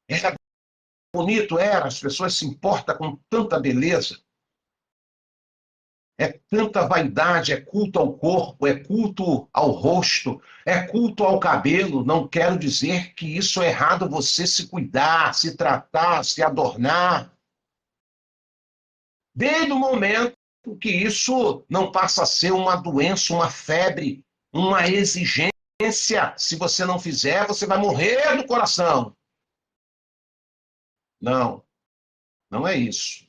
Era bonito, era, as pessoas se importam com tanta beleza. É tanta vaidade, é culto ao corpo, é culto ao rosto, é culto ao cabelo. Não quero dizer que isso é errado, você se cuidar, se tratar, se adornar. Desde o momento que isso não passa a ser uma doença, uma febre, uma exigência. Se você não fizer, você vai morrer do coração. Não, não é isso.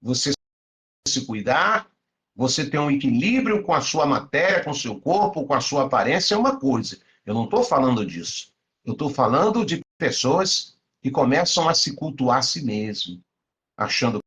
Você se cuidar, você ter um equilíbrio com a sua matéria, com o seu corpo, com a sua aparência, é uma coisa. Eu não estou falando disso. Eu estou falando de pessoas que começam a se cultuar a si mesmo, achando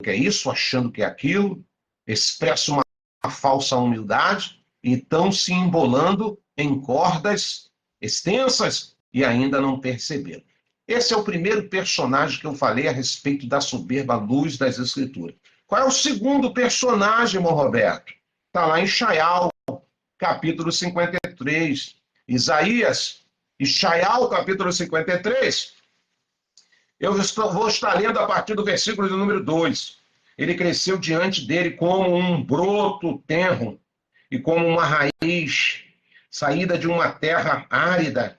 que é isso, achando que é aquilo, expressam uma falsa humildade e estão se embolando em cordas extensas e ainda não perceberam. Esse é o primeiro personagem que eu falei a respeito da soberba luz das Escrituras. Qual é o segundo personagem, irmão Roberto? Está lá em Ishaiah, capítulo 53. Isaías, Ishaiah, capítulo 53. Eu vou estar lendo a partir do versículo de número 2. Ele cresceu diante dele como um broto tenro e como uma raiz saída de uma terra árida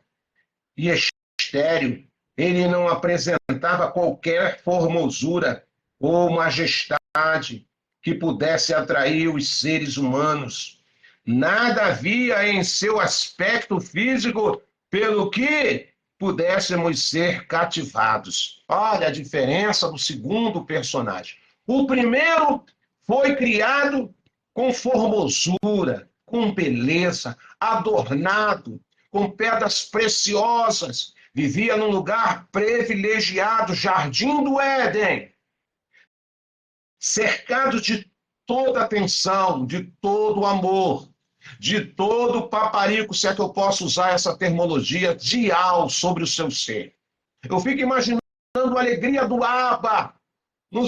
e estéril. Ele não apresentava qualquer formosura ou majestade que pudesse atrair os seres humanos. Nada havia em seu aspecto físico pelo que pudéssemos ser cativados. Olha a diferença do segundo personagem. O primeiro foi criado com formosura, com beleza, adornado, com pedras preciosas. Vivia num lugar privilegiado, Jardim do Éden, cercado de toda atenção, de todo amor, de todo paparico, se é que eu posso usar essa terminologia, dial sobre o seu ser. Eu fico imaginando a alegria do Abba no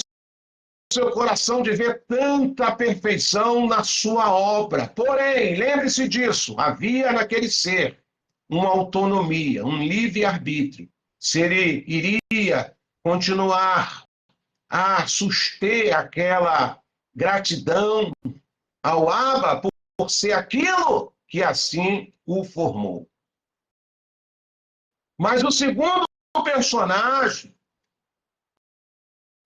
seu coração de ver tanta perfeição na sua obra. Porém, lembre-se disso, havia naquele ser uma autonomia, um livre-arbítrio. Se ele iria continuar a suster aquela gratidão ao Abba por ser aquilo que assim o formou. Mas o segundo personagem,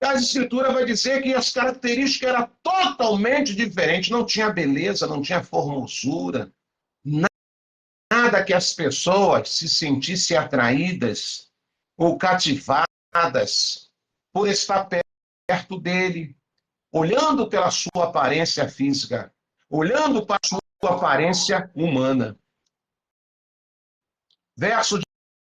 a Escritura vai dizer que as características eram totalmente diferentes, não tinha beleza, não tinha formosura, nada que as pessoas se sentissem atraídas ou cativadas por estar perto dele, olhando pela sua aparência física, olhando para a sua aparência humana. verso de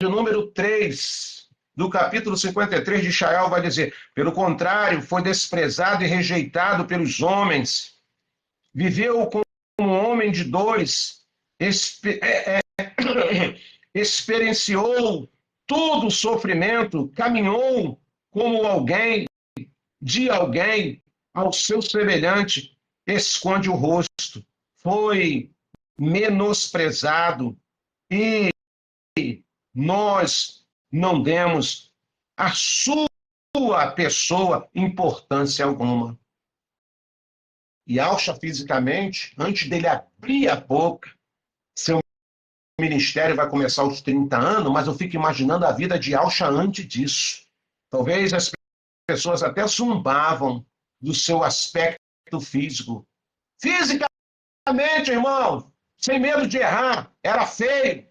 número 3 do capítulo 53 de Israel vai dizer: pelo contrário, foi desprezado e rejeitado pelos homens, viveu como um homem de dores, experienciou todo o sofrimento, caminhou como alguém, de alguém, ao seu semelhante, esconde o rosto, foi menosprezado e nós não demos à sua pessoa importância alguma. E Alcha, fisicamente, antes dele abrir a boca, seu ministério vai começar aos 30 anos, mas eu fico imaginando a vida de Alcha antes disso. Talvez as pessoas até zombavam do seu aspecto físico. Fisicamente, irmão, sem medo de errar, era feio.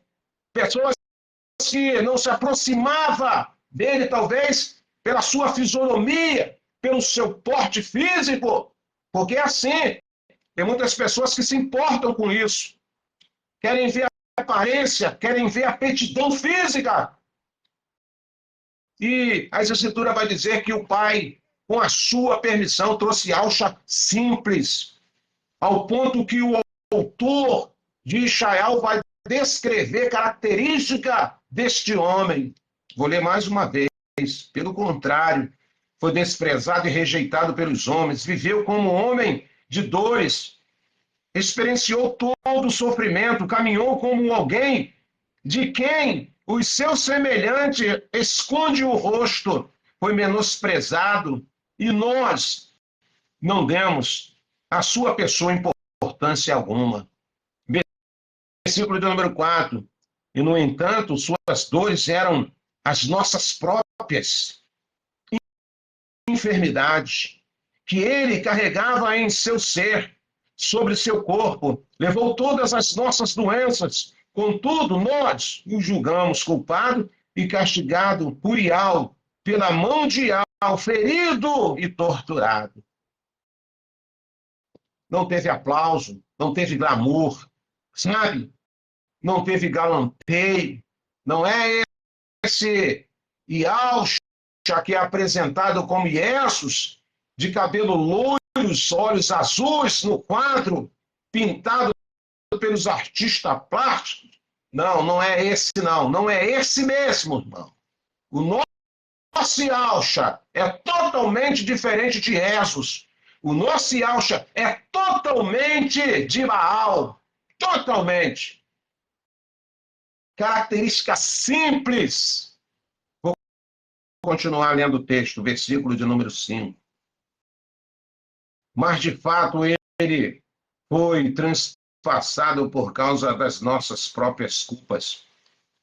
Pessoas que não se aproximavam dele, talvez, pela sua fisionomia, pelo seu porte físico, porque é assim. Tem muitas pessoas que se importam com isso. Querem ver a aparência, querem ver a aptidão física. E a Escritura vai dizer que o pai, com a sua permissão, trouxe Alcha simples, ao ponto que o autor de Israel vai descrever característica deste homem. Vou ler mais uma vez. Pelo contrário, foi desprezado e rejeitado pelos homens, viveu como homem de dores, experienciou todo o sofrimento, caminhou como alguém de quem os seus semelhantes esconde o rosto, foi menosprezado, e nós não demos à sua pessoa importância alguma. Versículo de número 4. E, no entanto, suas dores eram as nossas próprias enfermidades, que ele carregava em seu ser, sobre seu corpo, levou todas as nossas doenças. Contudo, nós o julgamos culpado e castigado por Uriel, pela mão de Uriel, ferido e torturado. Não teve aplauso, não teve glamour, sabe? Não teve galanteio. Não é esse Iauxa que é apresentado como Jesus, de cabelo loiros, olhos azuis no quadro, pintado pelos artistas plásticos. Não, não é esse não. Não é esse mesmo, irmão. O nosso Iauxa é totalmente diferente de Jesus. O nosso Iauxa é totalmente de Baal. Totalmente. Característica simples. Vou continuar lendo o texto, versículo de número 5. Mas, de fato, ele foi transpassado por causa das nossas próprias culpas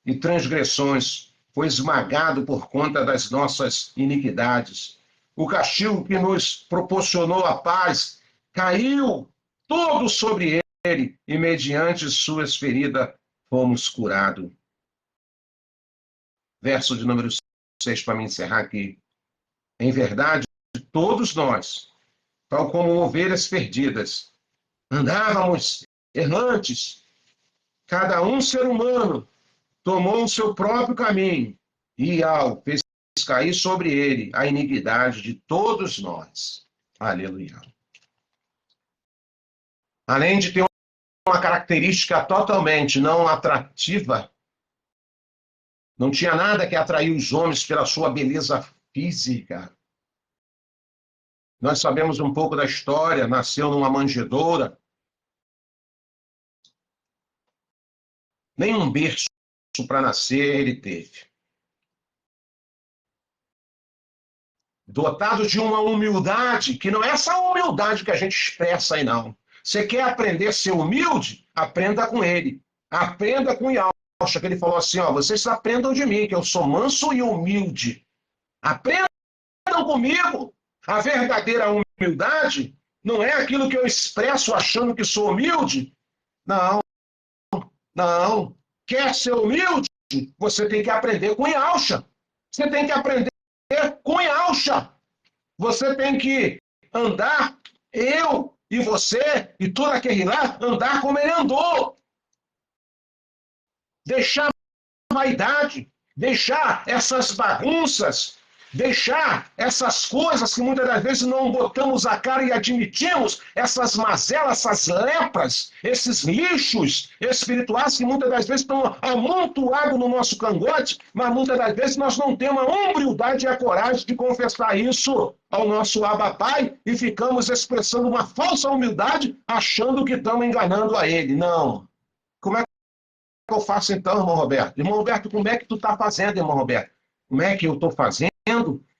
e transgressões, foi esmagado por conta das nossas iniquidades. O castigo que nos proporcionou a paz caiu todo sobre ele, e mediante suas feridas fomos curados. Verso de número 6, para me encerrar aqui. Em verdade, todos nós, tal como ovelhas perdidas, andávamos errantes, cada um ser humano tomou o seu próprio caminho, e ao fez cair sobre ele a iniquidade de todos nós. Aleluia. Além de ter uma característica totalmente não atrativa, não tinha nada que atrair os homens pela sua beleza física. Nós sabemos um pouco da história, nasceu numa manjedoura. Nenhum berço para nascer ele teve. Dotado de uma humildade, que não é essa humildade que a gente expressa aí, não. Você quer aprender a ser humilde? Aprenda com ele. Aprenda com Iauxa, que ele falou assim, ó, vocês aprendam de mim, que eu sou manso e humilde. Aprendam comigo. A verdadeira humildade não é aquilo que eu expresso achando que sou humilde. Não, não. Quer ser humilde? Você tem que aprender com Iauxa. Você tem que aprender com Iauxa. Você tem que andar, eu e você e todo aquele lá, andar como ele andou. Deixar vaidade, deixar essas bagunças, deixar essas coisas que muitas das vezes não botamos a cara e admitimos, essas mazelas, essas lepras, esses lixos espirituais que muitas das vezes estão amontoados no nosso cangote, mas muitas das vezes nós não temos a humildade e a coragem de confessar isso ao nosso Abba Pai e ficamos expressando uma falsa humildade achando que estamos enganando a Ele. Não. Como é que eu faço então, irmão Roberto? Irmão Roberto, como é que tu está fazendo, irmão Roberto? Como é que eu estou fazendo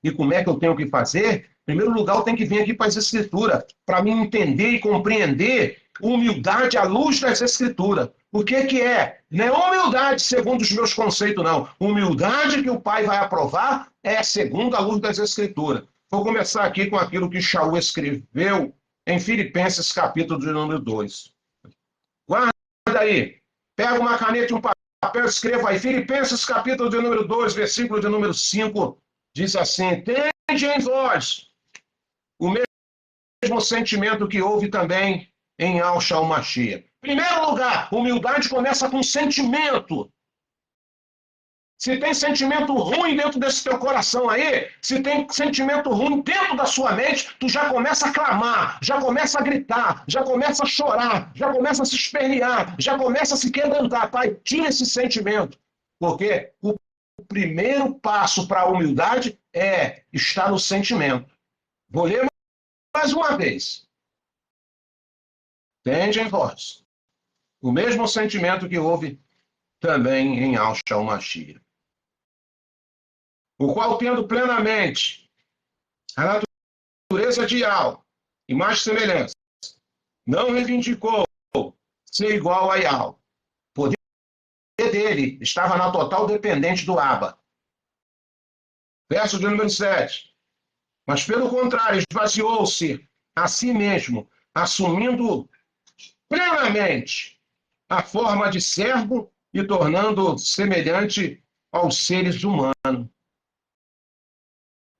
e como é que eu tenho que fazer? Em primeiro lugar, eu tenho que vir aqui para as Escrituras, para me entender e compreender humildade à luz das Escrituras. O que que é? Não é humildade segundo os meus conceitos, não. Humildade que o Pai vai aprovar é segundo a luz das Escrituras. Vou começar aqui com aquilo que Shaul escreveu em Filipenses, capítulo de número 2. Guarda aí. Pega uma caneta e um papel, escreva aí. Filipenses, capítulo de número 2, versículo de número 5, diz assim: tende em vós o mesmo sentimento que houve também em Yahshua HaMashiach. Primeiro lugar, humildade começa com sentimento. Se tem sentimento ruim dentro desse teu coração aí, se tem sentimento ruim dentro da sua mente, tu já começa a clamar, já começa a gritar, já começa a chorar, já começa a se espernear, já começa a se quebrantar. Pai, tira esse sentimento. Porque o primeiro passo para a humildade é estar no sentimento. Vou ler mais uma vez. Tende em vós o mesmo sentimento que houve também em Yahshua HaMashiach, o qual, tendo plenamente a natureza de Yahweh, imagem e semelhança, não reivindicou ser igual a Yahweh. O poder dele estava na total dependente do Abba. Verso de número 7. Mas, pelo contrário, esvaziou-se a si mesmo, assumindo plenamente a forma de servo e tornando semelhante aos seres humanos.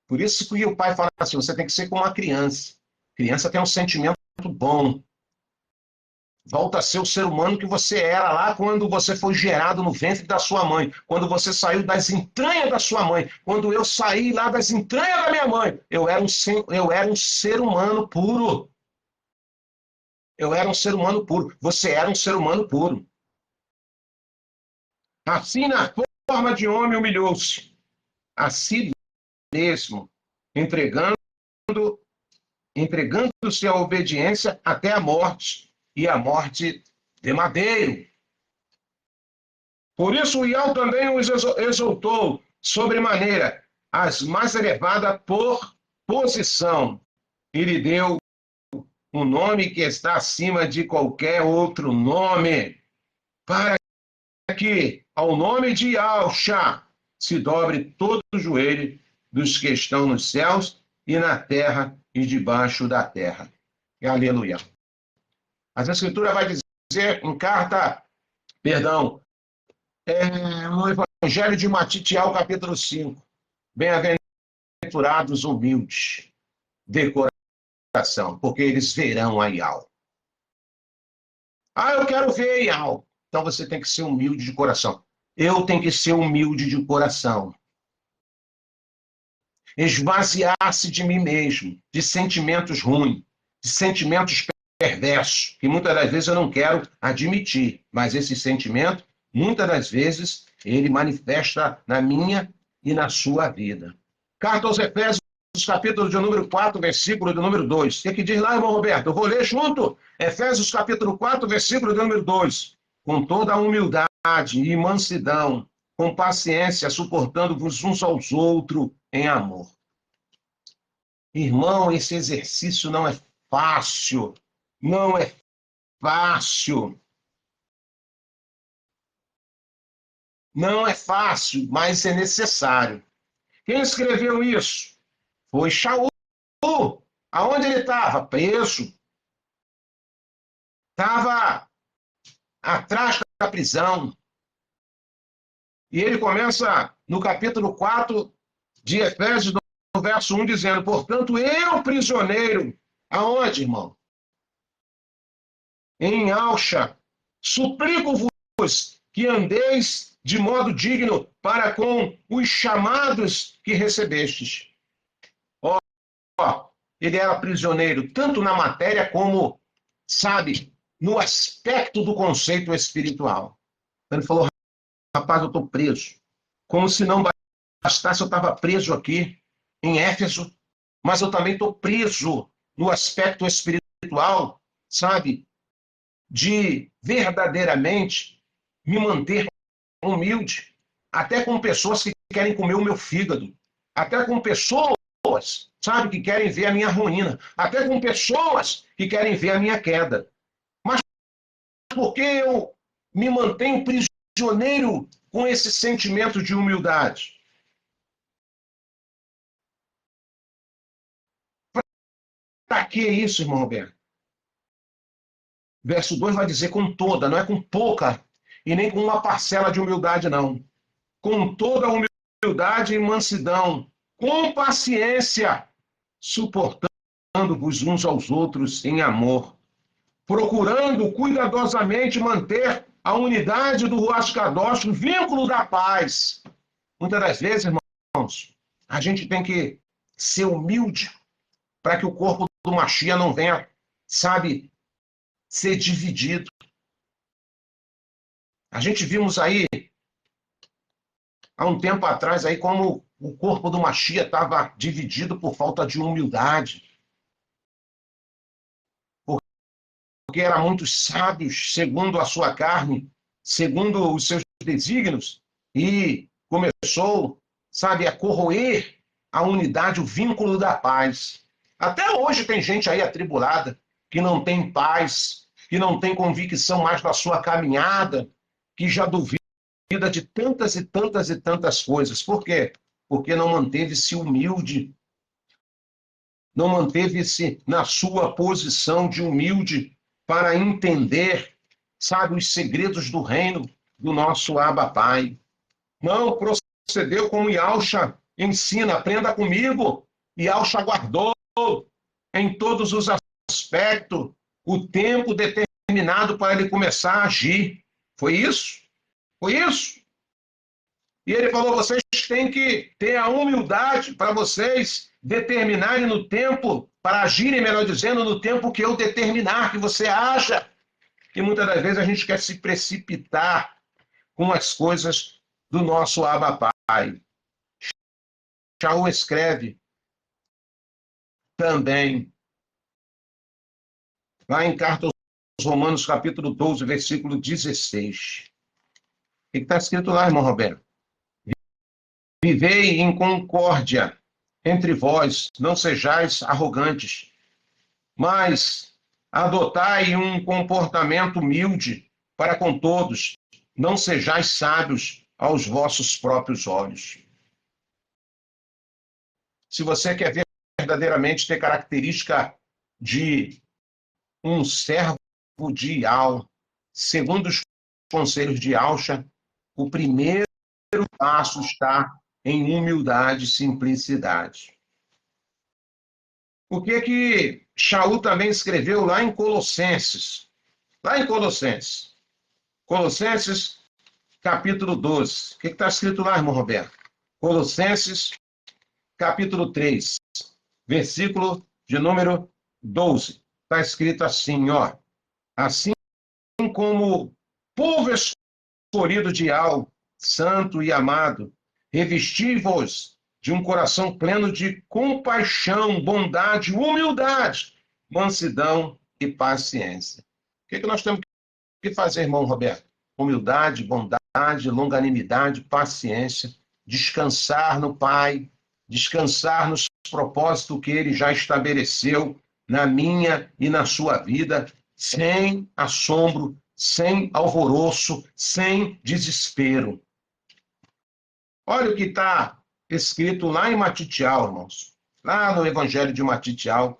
Por isso que o pai fala assim, você tem que ser como uma criança. A criança tem um sentimento bom. Volta a ser o ser humano que você era lá quando você foi gerado no ventre da sua mãe, quando você saiu das entranhas da sua mãe, quando eu saí lá das entranhas da minha mãe. Eu era um ser humano puro. Eu era um ser humano puro. Você era um ser humano puro. Assim, na forma de homem, humilhou-se a si mesmo, entregando-se à obediência até a morte, e a morte de madeiro. Por isso o Iau também os exaltou sobremaneira, as mais elevadas por posição, e lhe deu um nome que está acima de qualquer outro nome, para que ao nome de Yahshua se dobre todo o joelho dos que estão nos céus e na terra e debaixo da terra. Aleluia. As Escrituras vai dizer em carta, no Evangelho de Matitiel, capítulo 5, bem-aventurados humildes de coração, porque eles verão a Yahweh. Ah, eu quero ver Yahweh. Então você tem que ser humilde de coração. Eu tenho que ser humilde de coração. Esvaziar-se de mim mesmo, de sentimentos ruins, de sentimentos perversos, que muitas das vezes eu não quero admitir, mas esse sentimento, muitas das vezes, ele manifesta na minha e na sua vida. Carta aos Efésios, capítulo de número 4, versículo de número 2. O que diz lá, irmão Roberto? Eu vou ler junto. Efésios, capítulo 4, versículo de número 2. Com toda a humildade e mansidão, com paciência, suportando-vos uns aos outros em amor. Irmão, esse exercício não é fácil. Não é fácil. Não é fácil, mas é necessário. Quem escreveu isso? Foi Shaul. Aonde ele estava? Preso. Estava atrás da prisão. E ele começa no capítulo 4 de Efésios, no verso 1, dizendo: portanto, eu, prisioneiro, aonde, irmão? Em Yahshua, suplico-vos que andeis de modo digno para com os chamados que recebestes. Ó, ele era prisioneiro tanto na matéria como, sabe, no aspecto do conceito espiritual. Ele falou, rapaz, eu estou preso. Como se não bastasse, eu estava preso aqui em Éfeso, mas eu também estou preso no aspecto espiritual, sabe, de verdadeiramente me manter humilde, até com pessoas que querem comer o meu fígado, até com pessoas, sabe, que querem ver a minha ruína, até com pessoas que querem ver a minha queda. Mas por que eu me mantenho prisioneiro com esse sentimento de humildade? Para que isso, irmão Roberto? Verso 2 vai dizer com toda, não é com pouca, e nem com uma parcela de humildade, não. Com toda humildade e mansidão, com paciência, suportando-vos uns aos outros em amor, procurando cuidadosamente manter a unidade do Ruach Kadosh, o vínculo da paz. Muitas das vezes, irmãos, a gente tem que ser humilde para que o corpo do Mashiach não venha, sabe, ser dividido. A gente vimos aí, há um tempo atrás, aí como o corpo do Mashiach estava dividido por falta de humildade. Porque eram muitos sábios, segundo a sua carne, segundo os seus desígnios, e começou, sabe, a corroer a unidade, o vínculo da paz. Até hoje tem gente aí atribulada, que não tem paz, que não tem convicção mais da sua caminhada, que já duvida de tantas e tantas e tantas coisas. Por quê? Porque não manteve-se humilde, não manteve-se na sua posição de humilde para entender, sabe, os segredos do reino do nosso Abba Pai. Não procedeu como Yalcha ensina, aprenda comigo. Yalcha guardou em todos os aspectos o tempo determinado para ele começar a agir. Foi isso? Foi isso? E ele falou, vocês têm que ter a humildade para vocês determinarem no tempo, para agirem, melhor dizendo, no tempo que eu determinar, que você acha. E muitas das vezes a gente quer se precipitar com as coisas do nosso Abba Pai. Shaul escreve também, lá em Carta aos Romanos, capítulo 12, versículo 16. O que está escrito lá, irmão Roberto? Vivei em concórdia entre vós, não sejais arrogantes, mas adotai um comportamento humilde para com todos, não sejais sábios aos vossos próprios olhos. Se você quer verdadeiramente ter característica de um servo de Yahweh, segundo os conselhos de Yalcha, o primeiro passo está em humildade e simplicidade. O que Shaul também escreveu lá em Colossenses? Lá em Colossenses. Colossenses, capítulo 12. O que está escrito lá, irmão Roberto? Colossenses, capítulo 3, versículo de número 12. Está escrito assim, ó. Assim como povo escolhido de Al, santo e amado, revesti-vos de um coração pleno de compaixão, bondade, humildade, mansidão e paciência. O que nós temos que fazer, irmão Roberto? Humildade, bondade, longanimidade, paciência, descansar no Pai, descansar nos propósitos que Ele já estabeleceu na minha e na sua vida, sem assombro, sem alvoroço, sem desespero. Olha o que está escrito lá em Matitial, irmãos. Lá no Evangelho de Matitial,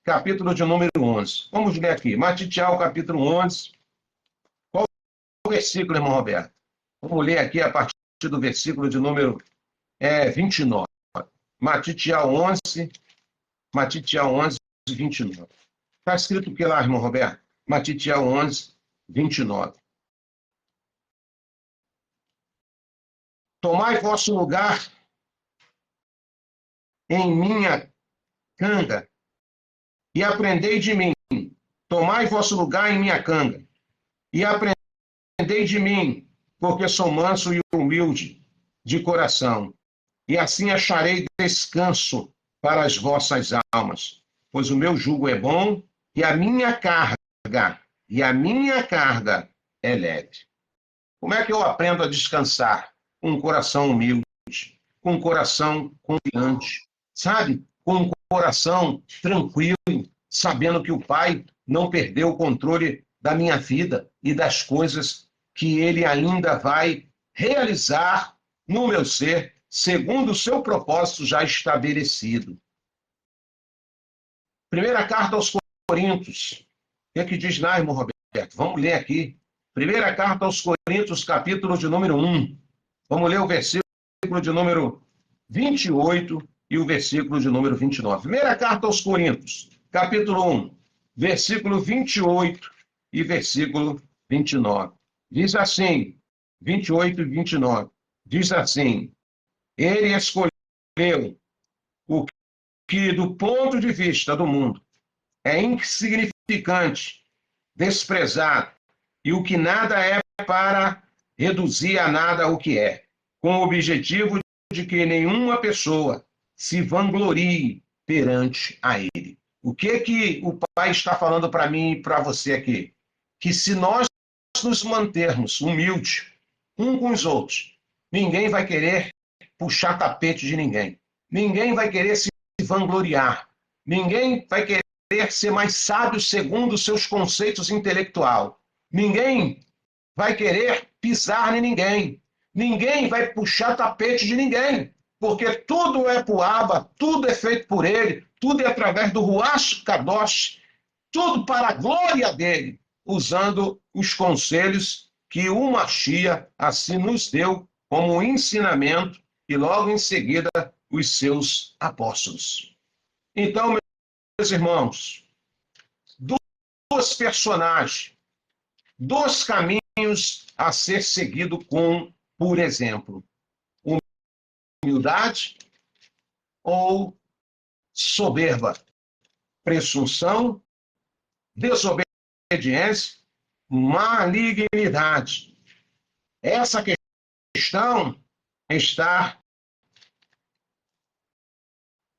capítulo de número 11. Vamos ler aqui. Matitial, capítulo 11. Qual o versículo, irmão Roberto? Vamos ler aqui a partir do versículo de número 29. Matitial 11, 29. Está escrito o que lá, irmão Roberto? Matitial 11, 29. tomai vosso lugar em minha canga e aprendei de mim. Tomai vosso lugar em minha canga e aprendei de mim, porque sou manso e humilde de coração. E assim acharei descanso para as vossas almas, pois o meu jugo é bom e a minha carga é leve. Como é que eu aprendo a descansar? Com um coração humilde, com um coração confiante, sabe? Com um coração tranquilo, sabendo que o Pai não perdeu o controle da minha vida e das coisas que Ele ainda vai realizar no meu ser, segundo o seu propósito já estabelecido. Primeira carta aos Coríntios. O que diz lá, irmão Roberto? Vamos ler aqui. Primeira carta aos Coríntios, capítulo de número 1. Vamos ler o versículo de número 28 e o versículo de número 29. Primeira carta aos Coríntios, capítulo 1, versículo 28 e versículo 29. Diz assim, 28 e 29. Diz assim, ele escolheu o que, do ponto de vista do mundo, é insignificante, desprezado, e o que nada é para reduzir a nada o que é, com o objetivo de que nenhuma pessoa se vanglorie perante a ele. O que o Pai está falando para mim e para você aqui? Que se nós nos mantermos humildes um com os outros, ninguém vai querer puxar tapete de ninguém. Ninguém vai querer se vangloriar. Ninguém vai querer ser mais sábio segundo os seus conceitos intelectuais. Ninguém vai querer pisar em ninguém. Ninguém vai puxar tapete de ninguém. Porque tudo é por Abba, tudo é feito por ele, tudo é através do Ruach Kadosh, tudo para a glória dele, usando os conselhos que o Mashiach assim nos deu como ensinamento e logo em seguida os seus apóstolos. Então, meus irmãos, dois personagens, dois caminhos a ser seguido com, por exemplo, humildade ou soberba, presunção, desobediência, malignidade. Essa questão está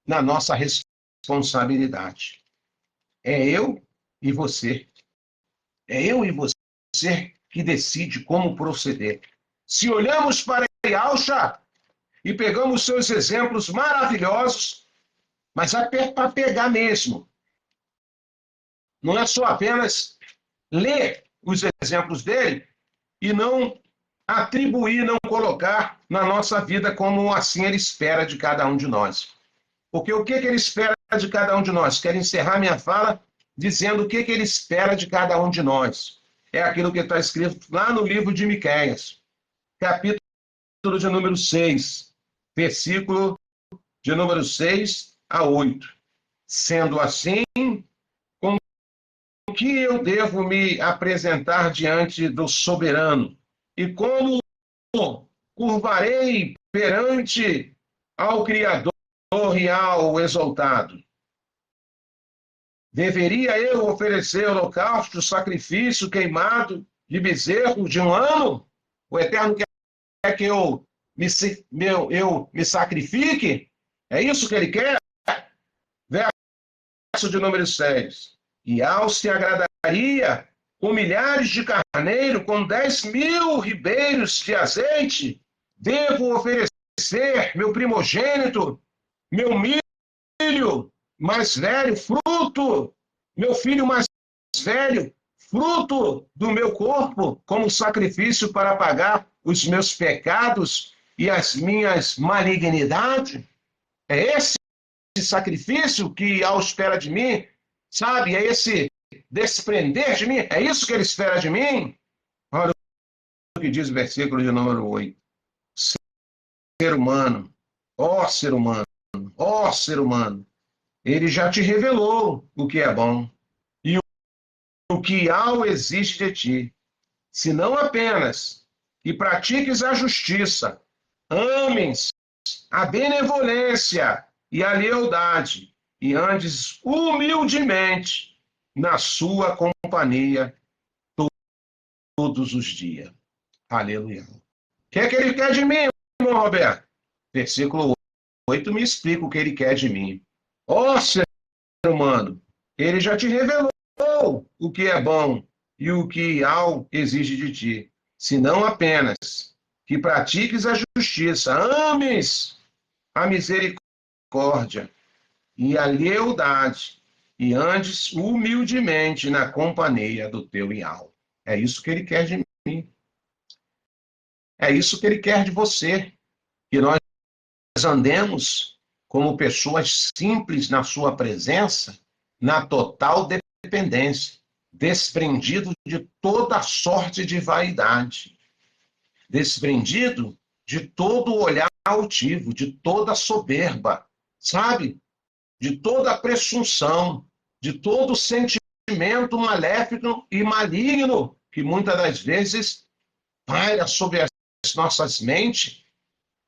na nossa responsabilidade. É eu e você. É eu e você que decide como proceder. Se olhamos para Yausha e pegamos seus exemplos maravilhosos, mas é para pegar mesmo. Não é só apenas ler os exemplos dele e não atribuir, não colocar na nossa vida como assim ele espera de cada um de nós. Porque o que ele espera de cada um de nós? Quero encerrar minha fala dizendo o que ele espera de cada um de nós. É aquilo que está escrito lá no livro de Miqueias, capítulo de número 6, versículo de número 6 a 8. Sendo assim, com que eu devo me apresentar diante do soberano? E como curvarei perante ao Criador e ao exaltado? Deveria eu oferecer holocausto, sacrifício queimado de bezerro de um ano? O Eterno quer que eu me sacrifique? É isso que ele quer? Verso de número 6. E ao se agradaria com milhares de carneiro, com 10.000 ribeiros de azeite, devo oferecer meu primogênito, meu filho mais velho, fruto, meu filho mais velho, fruto do meu corpo, como sacrifício para pagar os meus pecados e as minhas malignidades? É esse sacrifício que ao espera de mim, sabe? É esse desprender de mim? É isso que ele espera de mim? Olha o que diz o versículo de número 8. Ser humano, ó ser humano, ó ser humano, ele já te revelou o que é bom e o que ao exige de ti, se não apenas que pratiques a justiça, Amem-se a benevolência e a lealdade, e andes humildemente na sua companhia todos os dias. Aleluia. O que é que ele quer de mim, irmão Roberto? Versículo 8 me explica o que ele quer de mim. Ó ser humano, ele já te revelou o que é bom e o que Al exige de ti, senão apenas que pratiques a justiça, ames a misericórdia e a lealdade, e andes humildemente na companhia do teu Ial. É isso que ele quer de mim. É isso que ele quer de você. Que nós andemos como pessoas simples na sua presença, na total dependência, desprendido de toda sorte de vaidade, desprendido de todo olhar altivo, de toda soberba, sabe? De toda presunção, de todo sentimento maléfico e maligno que muitas das vezes paira sobre as nossas mentes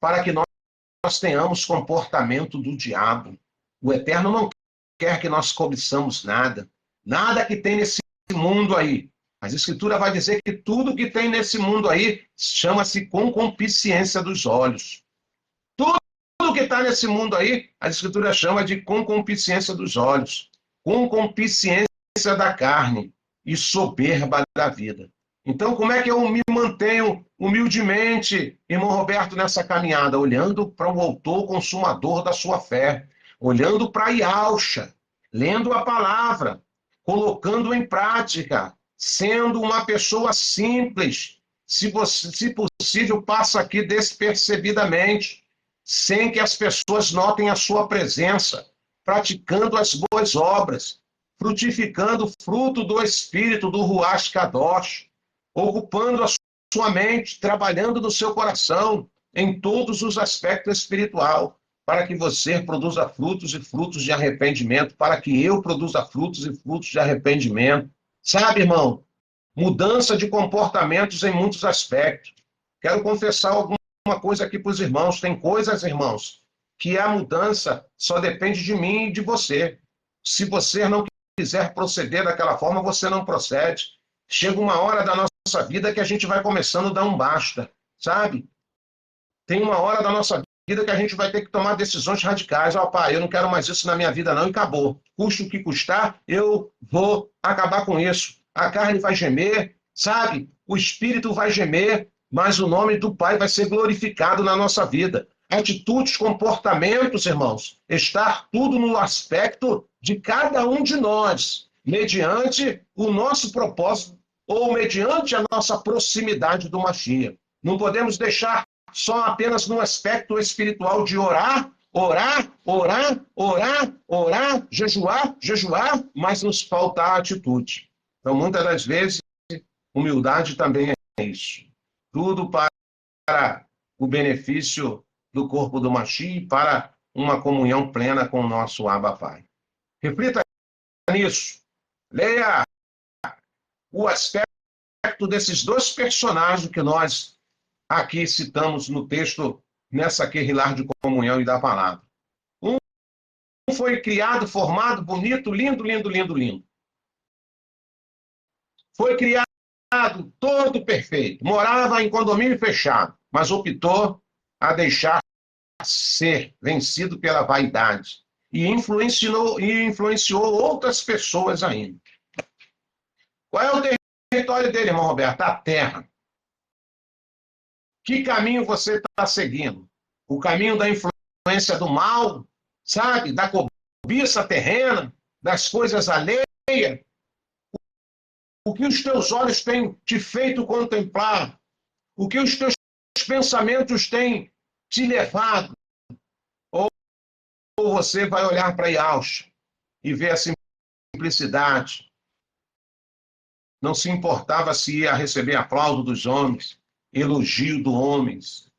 para que nós tenhamos comportamento do diabo. O Eterno não quer que nós cobiçamos nada, nada que tem nesse mundo aí. As Escrituras vai dizer que tudo que tem nesse mundo aí chama-se concupiscência dos olhos. Tudo que está nesse mundo aí, a Escritura chama de concupiscência dos olhos, concupiscência da carne e soberba da vida. Então, como é que eu me mantenho humildemente, irmão Roberto, nessa caminhada? Olhando para o autor consumador da sua fé, olhando para a Yalcha, lendo a palavra, colocando em prática, sendo uma pessoa simples, se possível, passa aqui despercebidamente, sem que as pessoas notem a sua presença, praticando as boas obras, frutificando o fruto do Espírito, do Ruach Kadosh, ocupando a sua mente, trabalhando no seu coração, em todos os aspectos espiritual, para que você produza frutos e frutos de arrependimento, para que eu produza frutos e frutos de arrependimento. Sabe, irmão? Mudança de comportamentos em muitos aspectos. Quero confessar alguma coisa aqui para os irmãos. Tem coisas, irmãos, que a mudança só depende de mim e de você. Se você não quiser proceder daquela forma, você não procede. Chega uma hora da nossa vida que a gente vai começando a dar um basta, sabe? Tem uma hora da nossa vida que a gente vai ter que tomar decisões radicais. Ó, pai, eu não quero mais isso na minha vida não, e acabou. Custe o que custar, eu vou acabar com isso. A carne vai gemer, sabe? O espírito vai gemer, mas o nome do Pai vai ser glorificado na nossa vida. Atitudes, comportamentos, irmãos, estar tudo no aspecto de cada um de nós, mediante o nosso propósito ou mediante a nossa proximidade do Mashiach. Não podemos deixar só apenas no aspecto espiritual de orar, jejuar, mas nos falta a atitude. Então, muitas das vezes, humildade também é isso. Tudo para o benefício do corpo do Mashiach e para uma comunhão plena com o nosso Abba Pai. Reflita nisso. Leia o aspecto desses dois personagens que nós aqui citamos no texto, nessa querrilar de comunhão e da palavra. Um foi criado, formado, bonito, lindo. Foi criado todo perfeito. Morava em condomínio fechado, mas optou a deixar ser vencido pela vaidade e influenciou outras pessoas ainda. Qual é o território dele, irmão Roberto? A terra. Que caminho você está seguindo? O caminho da influência do mal, sabe? Da cobiça terrena, das coisas alheias? O que os teus olhos têm te feito contemplar? O que os teus pensamentos têm te levado? Ou você vai olhar para Yalcha e ver a simplicidade? Não se importava se ia receber aplauso dos homens, elogio dos homens.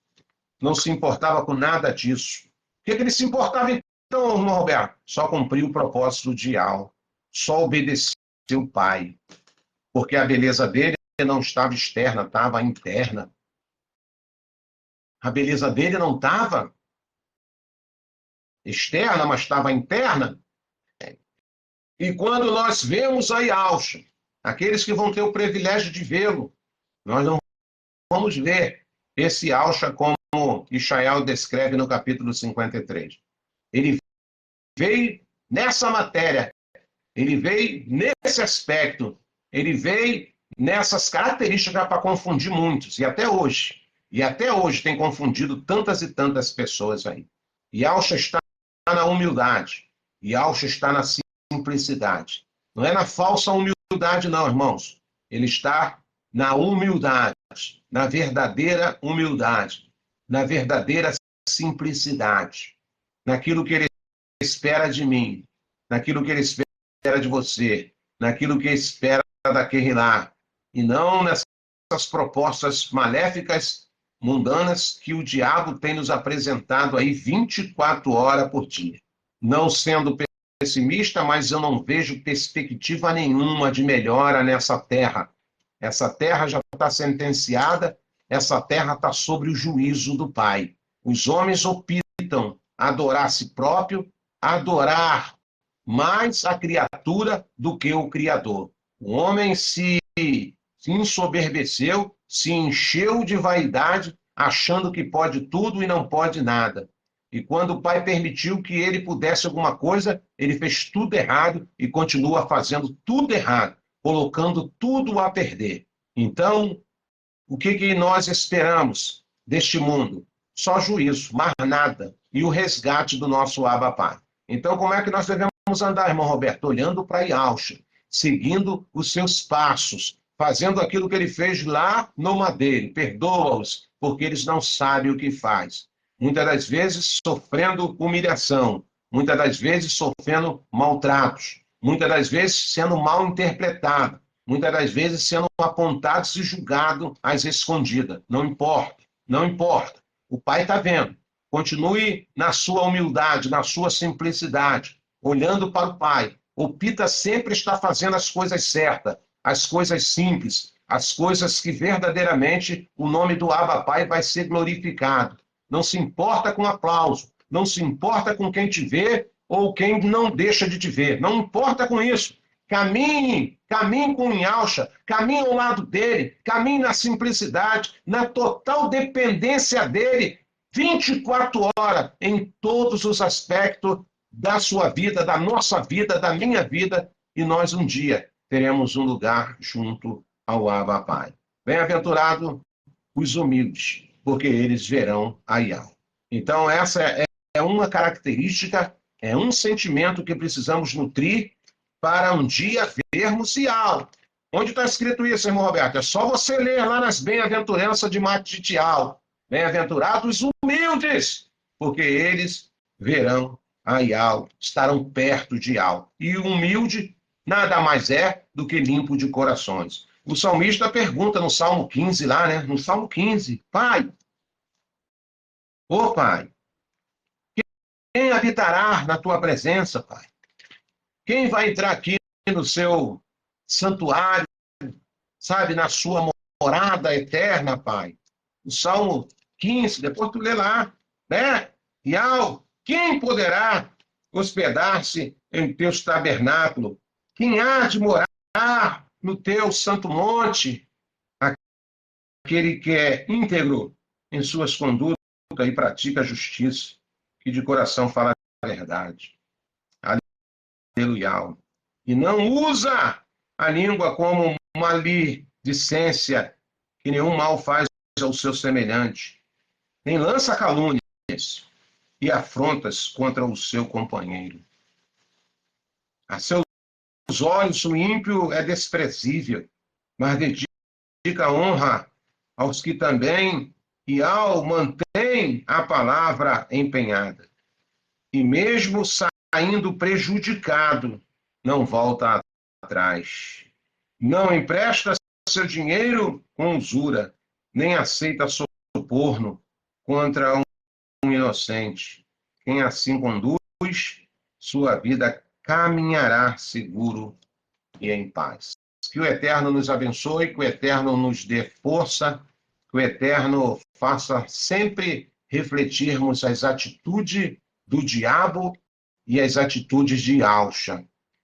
Não se importava com nada disso. O que ele se importava então, irmão Roberto? Só cumprir o propósito de Yal. Só obedecer o Pai. Porque a beleza dele não estava externa, estava interna. A beleza dele não estava externa, mas estava interna. E quando nós vemos a Yalcha, aqueles que vão ter o privilégio de vê-lo, nós não vamos ver esse Yalcha como Ishael descreve no capítulo 53. Ele veio nessa matéria, ele veio nesse aspecto, ele veio nessas características para confundir muitos, e até hoje tem confundido tantas e tantas pessoas aí. Yalcha está na humildade, Yalcha está na simplicidade. Não é na falsa humildade, não, irmãos. Ele está na humildade, na verdadeira humildade, na verdadeira simplicidade, naquilo que ele espera de mim, naquilo que ele espera de você, naquilo que ele espera daquele lá, e não nessas propostas maléficas, mundanas, que o diabo tem nos apresentado aí 24 horas por dia. Não sendo pessimista, mas eu não vejo perspectiva nenhuma de melhora nessa terra. Essa terra já está sentenciada, essa terra está sobre o juízo do Pai. Os homens optam adorar a si próprio, adorar mais a criatura do que o Criador. O homem se ensoberbeceu, se encheu de vaidade, achando que pode tudo e não pode nada. E quando o Pai permitiu que ele pudesse alguma coisa, ele fez tudo errado e continua fazendo tudo errado, colocando tudo a perder. Então, o que nós esperamos deste mundo? Só juízo, mais nada. E o resgate do nosso Abba Pai. Então, como é que nós devemos andar, irmão Roberto? Olhando para Yalcha, seguindo os seus passos, fazendo aquilo que ele fez lá no madeiro. Perdoa-os, porque eles não sabem o que faz. Muitas das vezes sofrendo humilhação, muitas das vezes sofrendo maltratos, muitas das vezes sendo mal interpretado, muitas das vezes sendo apontados e julgados às escondidas. Não importa, não importa. O Pai está vendo. Continue na sua humildade, na sua simplicidade, olhando para o Pai. O Pita sempre está fazendo as coisas certas, as coisas simples, as coisas que verdadeiramente o nome do Abba Pai vai ser glorificado. Não se importa com aplauso, não se importa com quem te vê ou quem não deixa de te ver. Não importa com isso. Caminhe com Yalcha, caminhe ao lado dele, caminhe na simplicidade, na total dependência dele, 24 horas, em todos os aspectos da sua vida, da nossa vida, da minha vida, e nós um dia teremos um lugar junto ao Abba Pai. Bem-aventurado os humildes, porque eles verão a Yahweh. Então, essa é uma característica, é um sentimento que precisamos nutrir para um dia vermos Yahweh. Onde está escrito isso, irmão Roberto? É só você ler lá nas bem-aventuranças de Matitial. Bem-aventurados os humildes, porque eles verão a Yahweh, estarão perto de Yahweh. E o humilde nada mais é do que limpo de corações. O salmista pergunta no Salmo 15 lá, né? No Salmo 15, Pai, ô Pai, quem habitará na tua presença, Pai? Quem vai entrar aqui no seu santuário, sabe, na sua morada eterna, Pai? O Salmo 15, depois tu lê lá, né? Yahweh, quem poderá hospedar-se em teus tabernáculos? Quem há de morar no teu santo monte? Aquele que é íntegro em suas condutas e pratica a justiça, que de coração fala a verdade. Aleluia. E não usa a língua como maledicência, que nenhum mal faz ao seu semelhante. Nem lança calúnias e afrontas contra o seu companheiro. A seus olhos o ímpio é desprezível, mas dedica honra aos que também e ao mantém a palavra empenhada. E mesmo saindo prejudicado, não volta atrás. Não empresta seu dinheiro com usura, nem aceita soborno contra um inocente. Quem assim conduz, sua vida caminhará seguro e em paz. Que o Eterno nos abençoe, que o Eterno nos dê força, que o Eterno faça sempre refletirmos as atitudes do diabo e as atitudes de Alcha.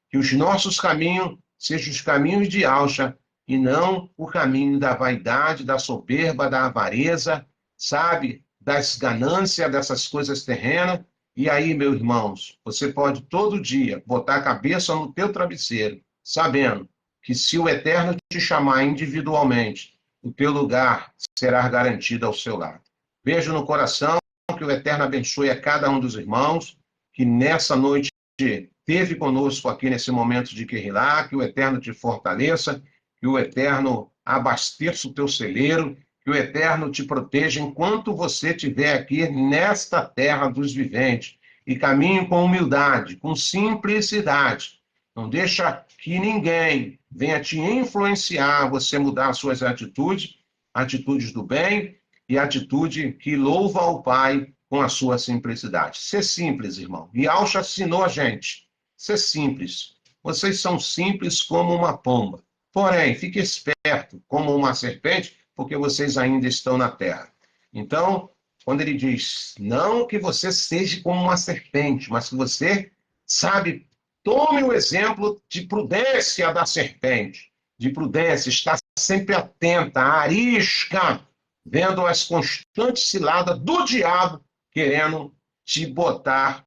Que os nossos caminhos sejam os caminhos de Alcha e não o caminho da vaidade, da soberba, da avareza, sabe? Das ganâncias, dessas coisas terrenas. E aí, meus irmãos, você pode todo dia botar a cabeça no teu travesseiro, sabendo que se o Eterno te chamar individualmente, o teu lugar será garantido ao seu lado. Beijo no coração, que o Eterno abençoe a cada um dos irmãos, que nessa noite esteve conosco aqui nesse momento de Querrilá, que o Eterno te fortaleça, que o Eterno abasteça o teu celeiro, que o Eterno te proteja enquanto você estiver aqui nesta terra dos viventes, e caminhe com humildade, com simplicidade. Não deixa que ninguém venha te influenciar, você mudar as suas atitudes, atitudes do bem e atitude que louva ao Pai com a sua simplicidade. Ser simples, irmão. E Alcha ensinou a gente. Ser simples. Vocês são simples como uma pomba. Porém, fique esperto como uma serpente, porque vocês ainda estão na terra. Então, quando ele diz, não que você seja como uma serpente, mas que você, sabe, tome o exemplo de prudência da serpente, de prudência, está sempre atenta, arisca, vendo as constantes ciladas do diabo querendo te botar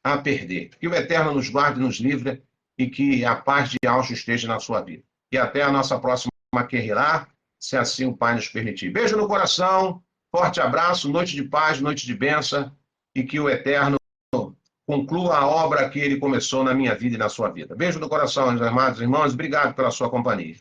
a perder. Que o Eterno nos guarde e nos livre e que a paz de Alcha esteja na sua vida. E até a nossa próxima Querrilá, se assim o Pai nos permitir. Beijo no coração, forte abraço, noite de paz, noite de bênção, e que o Eterno conclua a obra que ele começou na minha vida e na sua vida. Beijo no coração, meus amados irmãos, obrigado pela sua companhia.